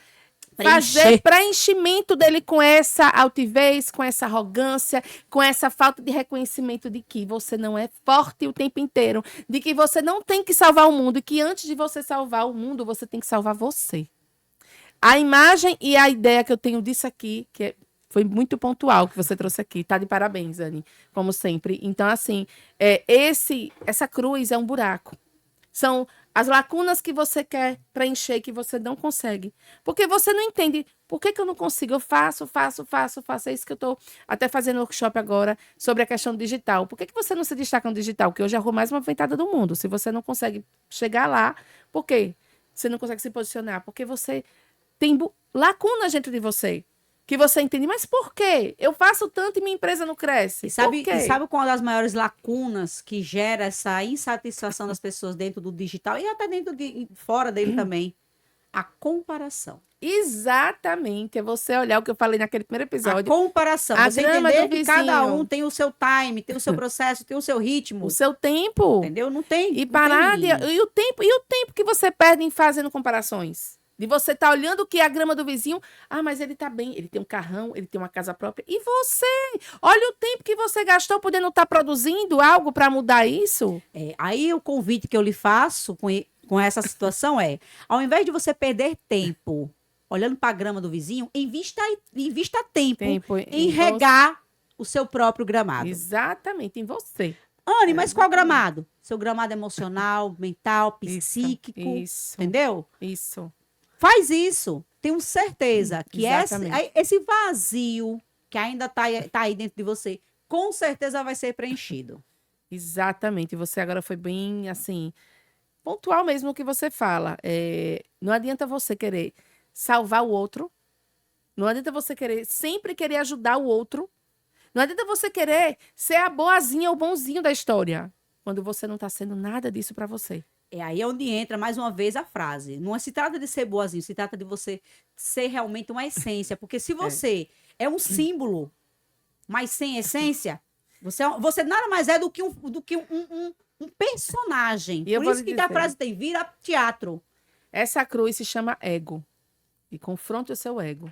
fazer preenchimento dele com essa altivez, com essa arrogância, com essa falta de reconhecimento de que você não é forte o tempo inteiro, de que você não tem que salvar o mundo e que antes de você salvar o mundo, você tem que salvar você. A imagem e a ideia que eu tenho disso aqui, que Foi muito pontual o que você trouxe aqui. Tá de parabéns, Anne, como sempre. Então, assim, essa cruz é um buraco. São as lacunas que você quer preencher, que você não consegue. Porque você não entende por que eu não consigo. Eu faço. É isso que eu estou até fazendo workshop agora sobre a questão digital. Por que você não se destaca no digital? Porque hoje é a rua mais movimentada do mundo. Se você não consegue chegar lá, por quê? Você não consegue se posicionar? Porque você tem lacunas dentro de você. Que você entende, mas por quê? Eu faço tanto e minha empresa não cresce. E sabe qual das maiores lacunas que gera essa insatisfação das pessoas dentro do digital e até fora dele também? A comparação. Exatamente. É você olhar o que eu falei naquele primeiro episódio. A comparação. A você grama entender do que cada vizinho. um tem o seu time, tem o seu processo, tem o seu ritmo. O seu tempo. Entendeu? Não tem. E não parar tem. e o tempo que você perde em fazendo comparações. De você estar olhando o que é a grama do vizinho. Ah, mas ele tá bem, ele tem um carrão, ele tem uma casa própria. E você? Olha o tempo que você gastou podendo estar produzindo algo para mudar isso. Aí o convite que eu lhe faço com essa situação ao invés de você perder tempo olhando para a grama do vizinho, invista tempo em regar o seu próprio gramado. Exatamente, em você. Anne, mas qual gramado? Seu gramado emocional, mental, psíquico, isso, entendeu? Isso. Faz isso. Tenho certeza que Exatamente. esse vazio que ainda tá aí dentro de você, com certeza vai ser preenchido. Exatamente. Você agora foi bem, assim, pontual mesmo o que você fala. Não adianta você querer salvar o outro. Não adianta você sempre querer ajudar o outro. Não adianta você querer ser a boazinha ou bonzinho da história, quando você não está sendo nada disso para você. Aí é onde entra, mais uma vez, a frase. Não se trata de ser boazinho, se trata de você ser realmente uma essência. Porque se você é um símbolo, mas sem essência, você nada mais é do que um personagem. Por isso que a frase tem, vira teatro. Essa cruz se chama ego. E confronte o seu ego.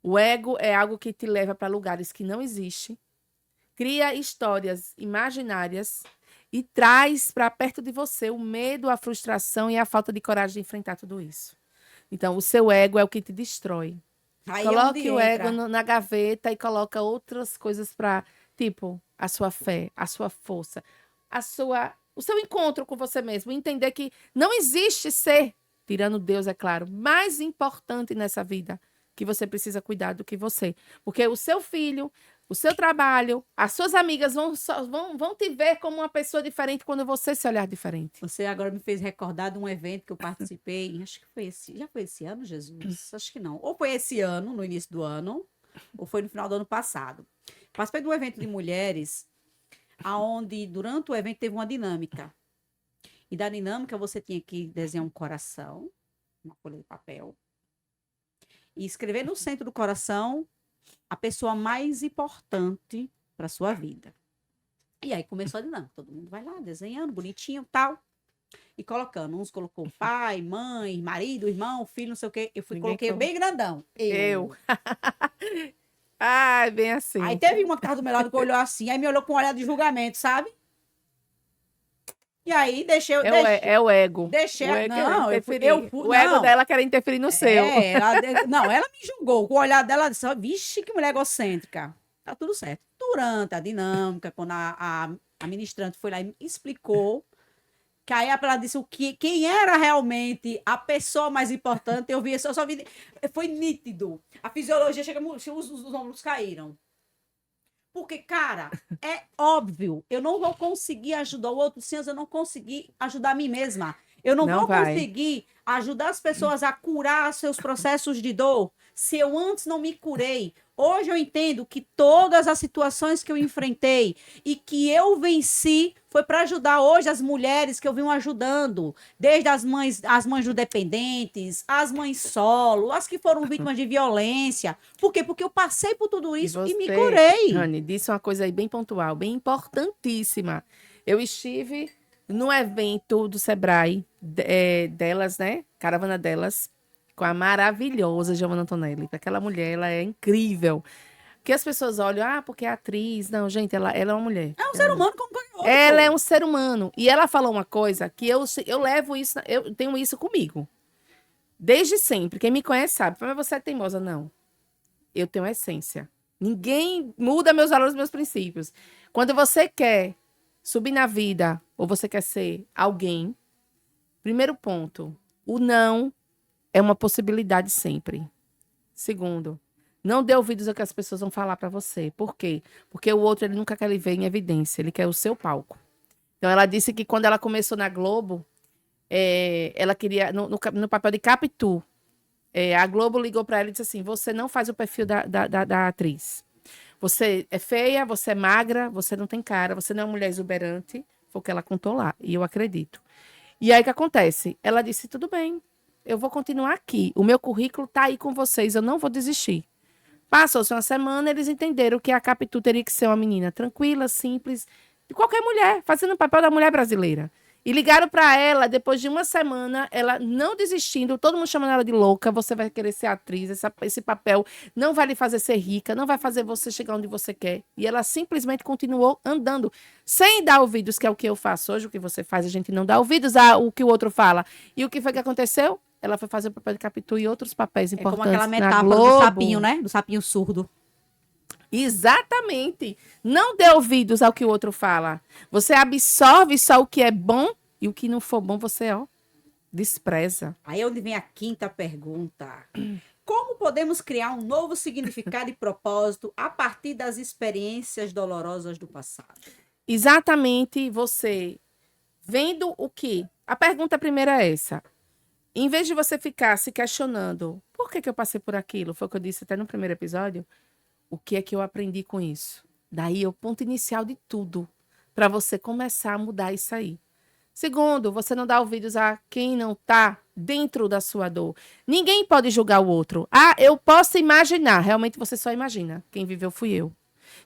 O ego é algo que te leva para lugares que não existem. Cria histórias imaginárias e traz para perto de você o medo, a frustração e a falta de coragem de enfrentar tudo isso. Então, o seu ego é o que te destrói. Coloque o ego na gaveta e coloca outras coisas para, tipo, a sua fé, a sua força, o seu encontro com você mesmo. Entender que não existe ser, tirando Deus, é claro, mais importante nessa vida que você precisa cuidar do que você. Porque o seu filho, o seu trabalho, as suas amigas vão te ver como uma pessoa diferente quando você se olhar diferente. Você agora me fez recordar de um evento que eu participei, acho que já foi esse ano, Jesus? Acho que não. Ou foi esse ano, no início do ano, ou foi no final do ano passado. Participei de um evento de mulheres, onde durante o evento teve uma dinâmica. E da dinâmica você tinha que desenhar um coração, uma folha de papel, e escrever no centro do coração a pessoa mais importante para sua vida. E aí começou a dinâmica. Todo mundo vai lá desenhando, bonitinho, tal. E colocando. Uns colocou pai, mãe, marido, irmão, filho, não sei o quê. Coloquei bem grandão. Eu. Ai, bem assim. Aí teve uma que tava do meu lado que olhou assim, aí me olhou com um olhar de julgamento, sabe? E aí deixei... É o ego. Deixei... O ego não, o ego dela quer interferir no seu. Ela me julgou. Com o olhar dela, ela disse, vixe, que mulher egocêntrica. Tá tudo certo. Durante a dinâmica, quando a ministrante foi lá e explicou, que aí ela disse quem era realmente a pessoa mais importante, eu só vi... Foi nítido. A fisiologia chega... Os ombros caíram. Porque, cara, é óbvio, eu não vou conseguir ajudar o outro se eu não conseguir ajudar a mim mesma. Eu não vou conseguir ajudar as pessoas a curar seus processos de dor se eu antes não me curei. Hoje eu entendo que todas as situações que eu enfrentei e que eu venci foi para ajudar hoje as mulheres que eu venho ajudando, desde as mães do dependentes, as mães solo, as que foram vítimas de violência. Por quê? Porque eu passei por tudo isso e me curei. Rani, disse uma coisa aí bem pontual, bem importantíssima. Eu estive no evento do Sebrae delas, né? Caravana delas, com a maravilhosa Giovanna Antonelli. Aquela mulher, ela é incrível. Que as pessoas olham, porque é atriz. Não, gente, ela é uma mulher. É um ser humano como qualquer outro. Ela é um ser humano. E ela falou uma coisa que eu levo isso, eu tenho isso comigo. Desde sempre. Quem me conhece sabe. Mas você é teimosa, não. eu tenho essência. Ninguém muda meus valores, meus princípios. Quando você quer subir na vida, ou você quer ser alguém, primeiro ponto, o não é uma possibilidade sempre. Segundo, não dê ouvidos ao que as pessoas vão falar para você. Por quê? Porque o outro, ele nunca quer lhe ver em evidência, ele quer o seu palco. Então, ela disse que quando ela começou na Globo, ela queria, no papel de Capitu, a Globo ligou para ela e disse assim, você não faz o perfil da atriz. Você é feia, você é magra, você não tem cara, você não é uma mulher exuberante. Foi o que ela contou lá, e eu acredito. E aí, o que acontece? Ela disse, tudo bem, eu vou continuar aqui. O meu currículo está aí com vocês, eu não vou desistir. Passou-se uma semana, eles entenderam que a Capitu teria que ser uma menina tranquila, simples, de qualquer mulher, fazendo o papel da mulher brasileira. E ligaram para ela, depois de uma semana, ela não desistindo, todo mundo chamando ela de louca, você vai querer ser atriz, esse papel não vai lhe fazer ser rica, não vai fazer você chegar onde você quer. E ela simplesmente continuou andando, sem dar ouvidos, que é o que eu faço hoje, o que você faz, a gente não dá ouvidos ao que o outro fala. E o que foi que aconteceu? Ela foi fazer o papel de Capitu e outros papéis importantes. É como aquela metáfora na do Globo. sapinho, né? Do sapinho surdo. Exatamente. Não dê ouvidos ao que o outro fala. Você absorve só o que é bom e o que não for bom você, despreza. Aí é onde vem a quinta pergunta. Como podemos criar um novo significado e propósito a partir das experiências dolorosas do passado? Exatamente, você vendo o que? A pergunta primeira é essa. Em vez de você ficar se questionando, por que eu passei por aquilo? Foi o que eu disse até no primeiro episódio. O que é que eu aprendi com isso? Daí é o ponto inicial de tudo, para você começar a mudar isso aí. Segundo, você não dá ouvidos a quem não está dentro da sua dor. Ninguém pode julgar o outro. Eu posso imaginar. Realmente você só imagina. Quem viveu fui eu.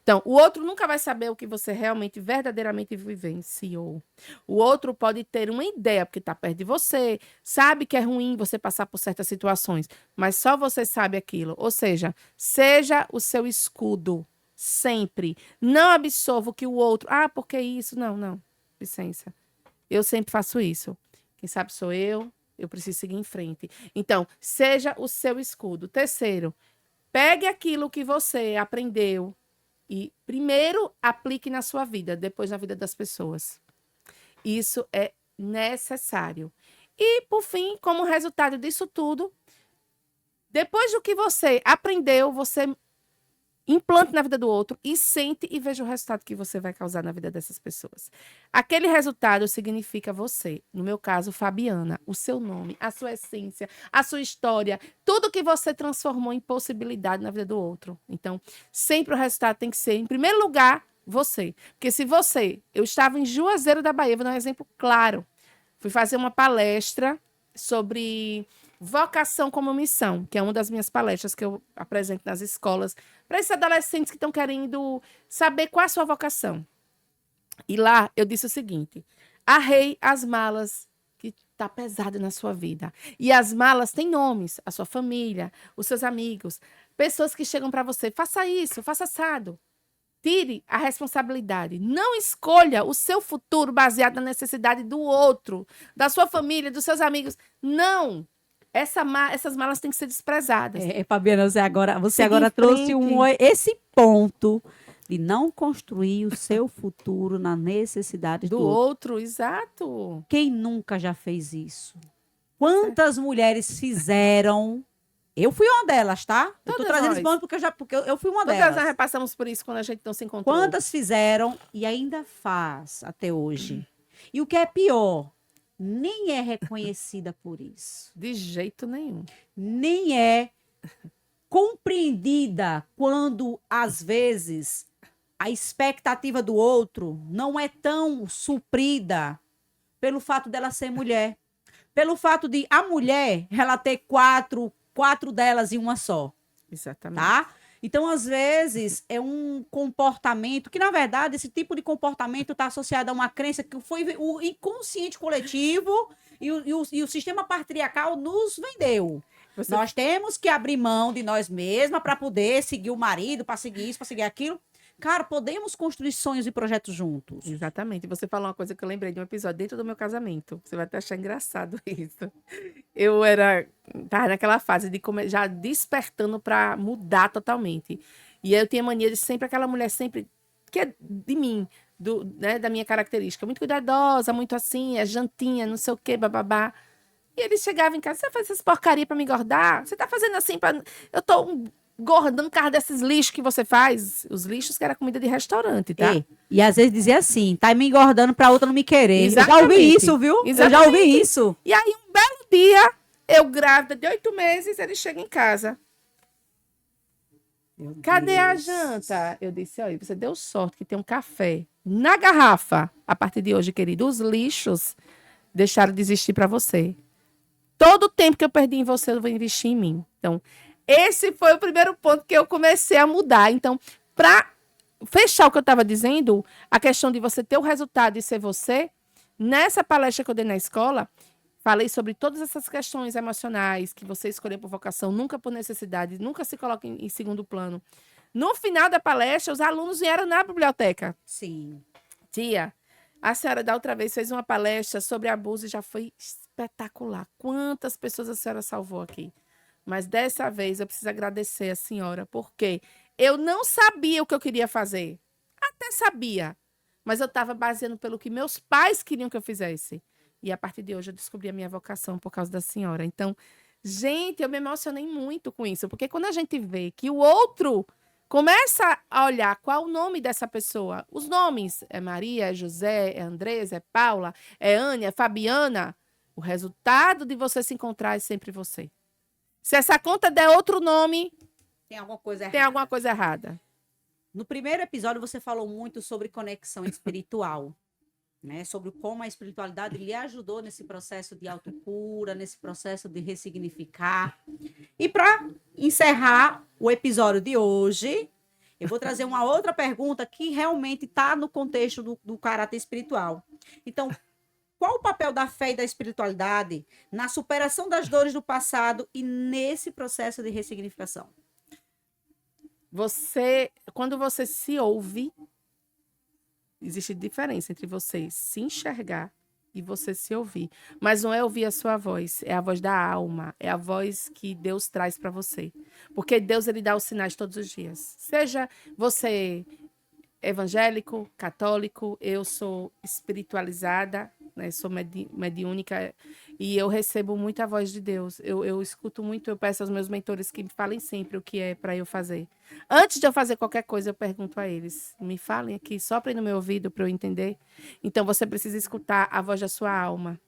Então, o outro nunca vai saber o que você realmente, verdadeiramente vivenciou. O outro pode ter uma ideia, porque está perto de você, sabe que é ruim você passar por certas situações, mas só você sabe aquilo. Ou seja o seu escudo, sempre. Não absorva o que o outro... porque isso? Não. Licença. Eu sempre faço isso. Quem sabe sou eu preciso seguir em frente. Então, seja o seu escudo. Terceiro, pegue aquilo que você aprendeu e primeiro aplique na sua vida, depois na vida das pessoas. Isso é necessário. E, por fim, como resultado disso tudo, depois do que você aprendeu, você implante na vida do outro e sente e veja o resultado que você vai causar na vida dessas pessoas. Aquele resultado significa você. No meu caso, Fabiana, o seu nome, a sua essência, a sua história, tudo que você transformou em possibilidade na vida do outro. Então, sempre o resultado tem que ser, em primeiro lugar, você. Porque se você... Eu estava em Juazeiro da Bahia, vou dar um exemplo claro. Fui fazer uma palestra sobre vocação como missão, que é uma das minhas palestras que eu apresento nas escolas, para esses adolescentes que estão querendo saber qual é a sua vocação. E lá eu disse o seguinte: arrei as malas que tá pesado na sua vida. E as malas têm nomes, a sua família, os seus amigos, pessoas que chegam para você, faça isso, faça assado. Tire a responsabilidade. Não escolha o seu futuro baseado na necessidade do outro, da sua família, dos seus amigos. Não! Essas malas têm que ser desprezadas. Fabiana, você agora trouxe esse ponto de não construir o seu futuro na necessidade do outro. Exato. Quem nunca já fez isso? Quantas mulheres fizeram? Eu fui uma delas, tá? Eu tô trazendo esse ponto porque eu fui uma delas. Todas nós repassamos por isso quando a gente não se encontrou. Quantas fizeram e ainda faz até hoje? E o que é pior, nem é reconhecida por isso. De jeito nenhum. Nem é compreendida quando, às vezes, a expectativa do outro não é tão suprida pelo fato dela ser mulher. Pelo fato de a mulher, ela ter quatro delas em uma só. Exatamente. Tá? Então, às vezes, é um comportamento que, na verdade, esse tipo de comportamento está associado a uma crença que foi o inconsciente coletivo e o sistema patriarcal nos vendeu. Nós temos que abrir mão de nós mesmas para poder seguir o marido, para seguir isso, para seguir aquilo. cara, podemos construir sonhos e projetos juntos. Exatamente. Você falou uma coisa que eu lembrei de um episódio dentro do meu casamento. Você vai até achar engraçado isso. Eu tava naquela fase de já despertando para mudar totalmente. E aí eu tinha mania de sempre aquela mulher sempre que é de mim, né, da minha característica, muito cuidadosa, muito assim, é jantinha, não sei o quê, bababá. E ele chegava em casa, você faz essas porcaria para me engordar? Você tá fazendo assim para eu tô engordando por causa desses lixos que você faz. Os lixos que era comida de restaurante, tá? Ei, e às vezes dizia assim, tá me engordando pra outra não me querer. Exatamente. Eu já ouvi isso, viu? Exatamente. Eu já ouvi isso. E aí, um belo dia, eu grávida de 8 meses, ele chega em casa. Cadê a janta? Eu disse, olha, você deu sorte que tem um café na garrafa. A partir de hoje, querido, os lixos deixaram de existir para você. Todo o tempo que eu perdi em você, eu vou investir em mim. Então, esse foi o primeiro ponto que eu comecei a mudar. Então, para fechar o que eu estava dizendo, a questão de você ter o resultado e ser você, nessa palestra que eu dei na escola, falei sobre todas essas questões emocionais que você escolheu por vocação, nunca por necessidade, nunca se coloca em segundo plano. No final da palestra, os alunos vieram na biblioteca. Sim. Tia, a senhora da outra vez fez uma palestra sobre abuso e já foi espetacular. Quantas pessoas a senhora salvou aqui? Mas dessa vez eu preciso agradecer a senhora, porque eu não sabia o que eu queria fazer. Até sabia, mas eu estava baseando pelo que meus pais queriam que eu fizesse. E a partir de hoje eu descobri a minha vocação por causa da senhora. Então, gente, eu me emocionei muito com isso, porque quando a gente vê que o outro começa a olhar qual o nome dessa pessoa, os nomes é Maria, é José, é Andresa, é Paula, é Ânia, é Fabiana, o resultado de você se encontrar é sempre você. Se essa conta der outro nome, Tem alguma coisa errada. tem alguma coisa errada. No primeiro episódio, você falou muito sobre conexão espiritual, né? Sobre como a espiritualidade lhe ajudou nesse processo de autocura, nesse processo de ressignificar. E para encerrar o episódio de hoje, eu vou trazer uma outra pergunta que realmente está no contexto do caráter espiritual. Então, qual o papel da fé e da espiritualidade na superação das dores do passado e nesse processo de ressignificação? Quando você se ouve, existe diferença entre você se enxergar e você se ouvir. Mas não é ouvir a sua voz, é a voz da alma, é a voz que Deus traz para você. Porque Deus, ele dá os sinais todos os dias. Seja você evangélico, católico, eu sou espiritualizada, né? Sou mediúnica e eu recebo muito a voz de Deus. Eu escuto muito, eu peço aos meus mentores que me falem sempre o que é para eu fazer. Antes de eu fazer qualquer coisa, eu pergunto a eles. Me falem aqui, soprem no meu ouvido para eu entender. Então, você precisa escutar a voz da sua alma,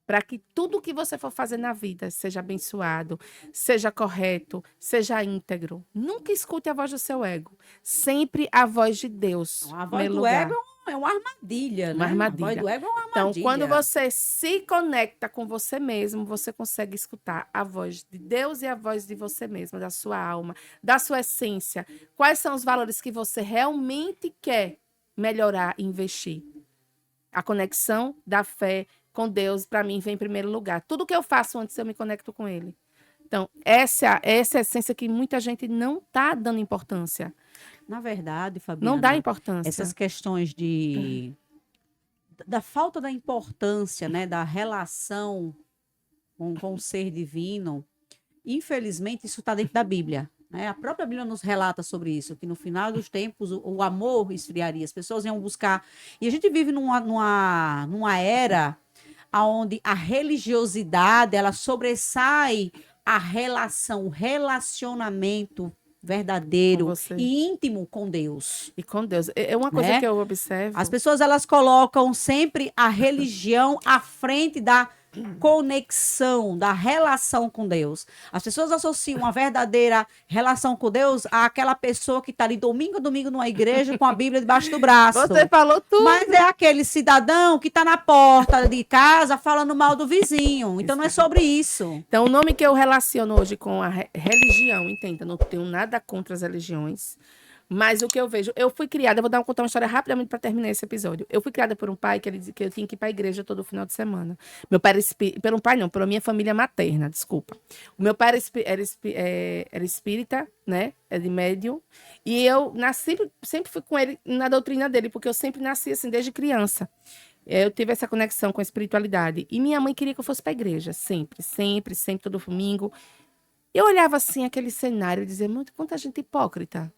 para que tudo que você for fazer na vida seja abençoado, seja correto, seja íntegro. Nunca escute a voz do seu ego. Sempre a voz de Deus. A voz do ego é uma armadilha, né? Uma armadilha. A voz do ego é uma armadilha. Então, quando você se conecta com você mesmo, você consegue escutar a voz de Deus e a voz de você mesmo, da sua alma, da sua essência. Quais são os valores que você realmente quer melhorar e investir? A conexão da fé com Deus, para mim, vem em primeiro lugar. Tudo que eu faço antes, eu me conecto com Ele. Então, essa é a essência que muita gente não está dando importância. Na verdade, Fabiana, não dá importância. Essas questões da falta da importância, né, da relação com o ser divino, infelizmente, isso está dentro da Bíblia. Né? A própria Bíblia nos relata sobre isso, que no final dos tempos o amor esfriaria, as pessoas iam buscar. E a gente vive numa era onde a religiosidade ela sobressai a relação, o relacionamento verdadeiro e íntimo com Deus. E com Deus. É uma coisa que eu observo. As pessoas elas colocam sempre a religião à frente da conexão, da relação com Deus. As pessoas associam uma verdadeira relação com Deus àquela pessoa que está ali domingo a domingo numa igreja com a Bíblia debaixo do braço. Você falou tudo. Mas é aquele cidadão que está na porta de casa falando mal do vizinho. Então não é sobre isso. Então o nome que eu relaciono hoje com a religião, entenda, não tenho nada contra as religiões, Mas o que eu vejo, eu fui criada, vou contar uma história rapidamente para terminar esse episódio. Eu fui criada por um pai que ele dizia que eu tinha que ir para a igreja todo final de semana. Meu pai era pelo pai não, pela minha família materna, desculpa. O meu pai era espírita, né? É de médium. E eu sempre fui com ele na doutrina dele, porque eu sempre nasci assim desde criança. Eu tive essa conexão com a espiritualidade. E minha mãe queria que eu fosse para a igreja, sempre, todo domingo. Eu olhava assim aquele cenário e dizia, quanta gente hipócrita.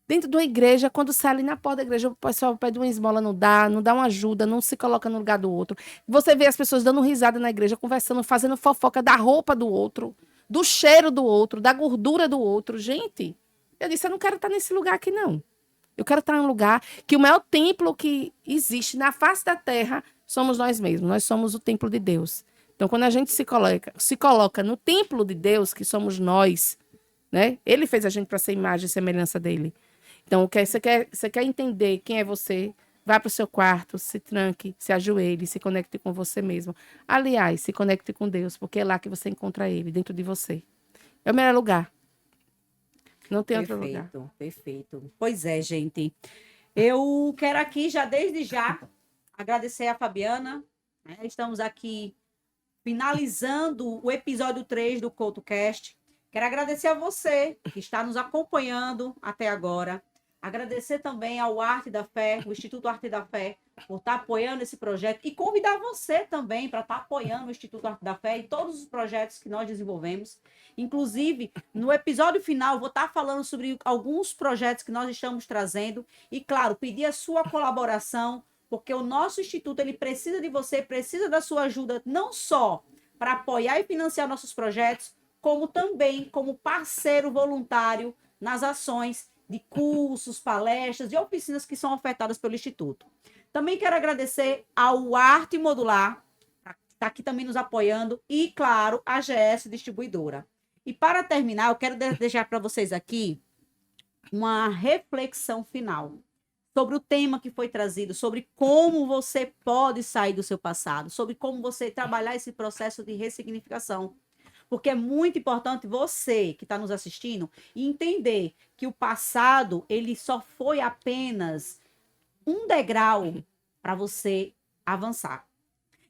Dentro de uma igreja, quando sai ali na porta da igreja, o pessoal pede uma esmola, não dá uma ajuda, não se coloca no lugar do outro. Você vê as pessoas dando risada na igreja, conversando, fazendo fofoca da roupa do outro, do cheiro do outro, da gordura do outro. Gente, eu disse, eu não quero estar nesse lugar aqui, não. Eu quero estar em um lugar que o maior templo que existe na face da terra somos nós mesmos. Nós somos o templo de Deus. Então, quando a gente se coloca no templo de Deus, que somos nós, né? Ele fez a gente para ser imagem e semelhança dele. Então, você quer entender quem é você, vá para o seu quarto, se tranque, se ajoelhe, se conecte com você mesmo. Aliás, se conecte com Deus, porque é lá que você encontra ele, dentro de você. É o melhor lugar. Não tem outro lugar. Perfeito. Pois é, gente. Eu quero aqui, desde já, agradecer a Fabiana. Né? Estamos aqui finalizando o episódio 3 do CoutoCast. Quero agradecer a você que está nos acompanhando até agora. Agradecer também ao Arte da Fé, o Instituto Arte da Fé, por estar apoiando esse projeto. E convidar você também para estar apoiando o Instituto Arte da Fé e todos os projetos que nós desenvolvemos. Inclusive, no episódio final, vou estar falando sobre alguns projetos que nós estamos trazendo. E, claro, pedir a sua colaboração, porque o nosso Instituto ele precisa de você, precisa da sua ajuda, não só para apoiar e financiar nossos projetos, como também como parceiro voluntário nas ações de cursos, palestras e oficinas que são ofertadas pelo Instituto. Também quero agradecer ao Arte Modular, que está aqui também nos apoiando, e, claro, a GS Distribuidora. E para terminar, eu quero deixar para vocês aqui uma reflexão final sobre o tema que foi trazido, sobre como você pode sair do seu passado, sobre como você trabalhar esse processo de ressignificação. Porque é muito importante você que está nos assistindo entender que o passado ele só foi apenas um degrau para você avançar.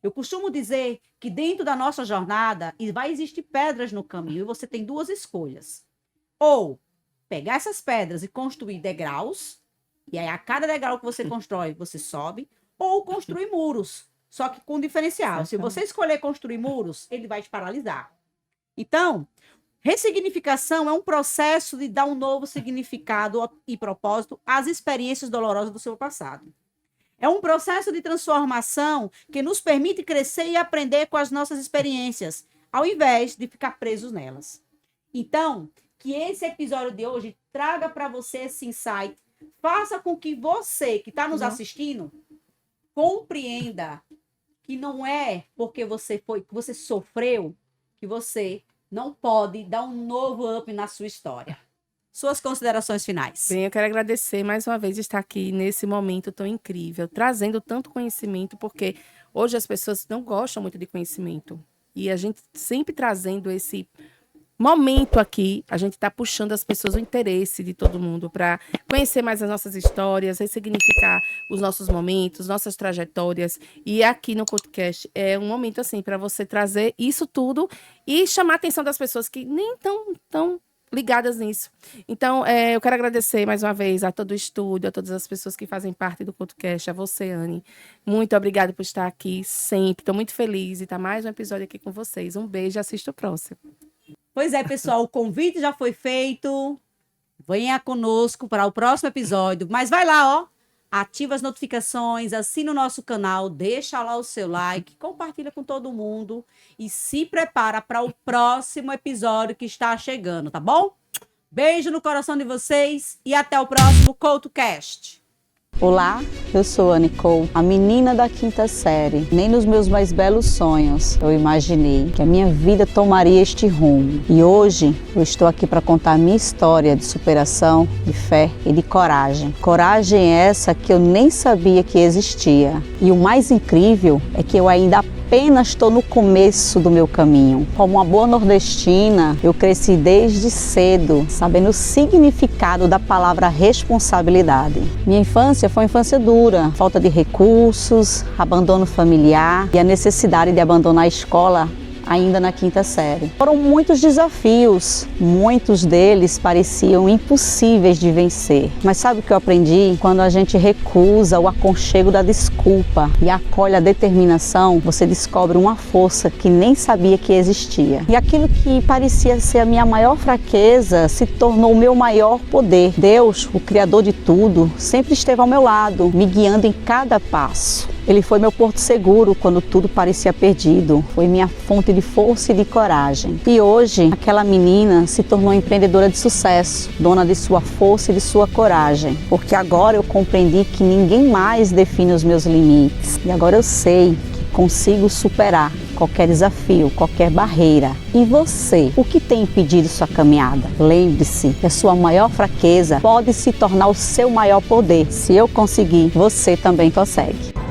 Eu costumo dizer que dentro da nossa jornada vai existir pedras no caminho e você tem duas escolhas. Ou pegar essas pedras e construir degraus, e aí a cada degrau que você constrói, você sobe, ou construir muros, só que com diferencial. Se você escolher construir muros, ele vai te paralisar. Então, ressignificação é um processo de dar um novo significado e propósito às experiências dolorosas do seu passado. É um processo de transformação que nos permite crescer e aprender com as nossas experiências, ao invés de ficar presos nelas. Então, que esse episódio de hoje traga para você esse insight, faça com que você que está nos assistindo compreenda que não é porque que você sofreu, que você não pode dar um novo up na sua história. Suas considerações finais. Bem, eu quero agradecer mais uma vez estar aqui nesse momento tão incrível, trazendo tanto conhecimento, porque hoje as pessoas não gostam muito de conhecimento. E a gente sempre trazendo esse momento aqui, a gente está puxando as pessoas, o interesse de todo mundo para conhecer mais as nossas histórias, ressignificar os nossos momentos, nossas trajetórias. E aqui no podcast é um momento assim para você trazer isso tudo e chamar a atenção das pessoas que nem tão ligadas nisso. Então, eu quero agradecer mais uma vez a todo o estúdio, a todas as pessoas que fazem parte do podcast, a você, Anne. Muito obrigada por estar aqui sempre. Estou muito feliz e estar mais um episódio aqui com vocês. Um beijo e assista o próximo. Pois é, pessoal, o convite já foi feito. Venha conosco para o próximo episódio. Mas vai lá, ó. Ativa as notificações, assina o nosso canal, deixa lá o seu like, compartilha com todo mundo e se prepara para o próximo episódio que está chegando, tá bom? Beijo no coração de vocês e até o próximo CoutoCast. Olá, eu sou a Nicole, a menina da quinta série. Nem nos meus mais belos sonhos eu imaginei que a minha vida tomaria este rumo. E hoje eu estou aqui para contar a minha história de superação, de fé e de coragem. Coragem essa que eu nem sabia que existia. E o mais incrível é que eu ainda apenas estou no começo do meu caminho. Como uma boa nordestina, eu cresci desde cedo, sabendo o significado da palavra responsabilidade. Minha infância foi uma infância dura, falta de recursos, abandono familiar e a necessidade de abandonar a escola ainda na quinta série. Foram muitos desafios, muitos deles pareciam impossíveis de vencer. Mas sabe o que eu aprendi? Quando a gente recusa o aconchego da desculpa e acolhe a determinação, você descobre uma força que nem sabia que existia. E aquilo que parecia ser a minha maior fraqueza se tornou o meu maior poder. Deus, o Criador de tudo, sempre esteve ao meu lado, me guiando em cada passo. Ele foi meu porto seguro quando tudo parecia perdido. Foi minha fonte de força e de coragem. E hoje, aquela menina se tornou empreendedora de sucesso, dona de sua força e de sua coragem. Porque agora eu compreendi que ninguém mais define os meus limites. E agora eu sei que consigo superar qualquer desafio, qualquer barreira. E você, o que tem impedido sua caminhada? Lembre-se que a sua maior fraqueza pode se tornar o seu maior poder. Se eu conseguir, você também consegue.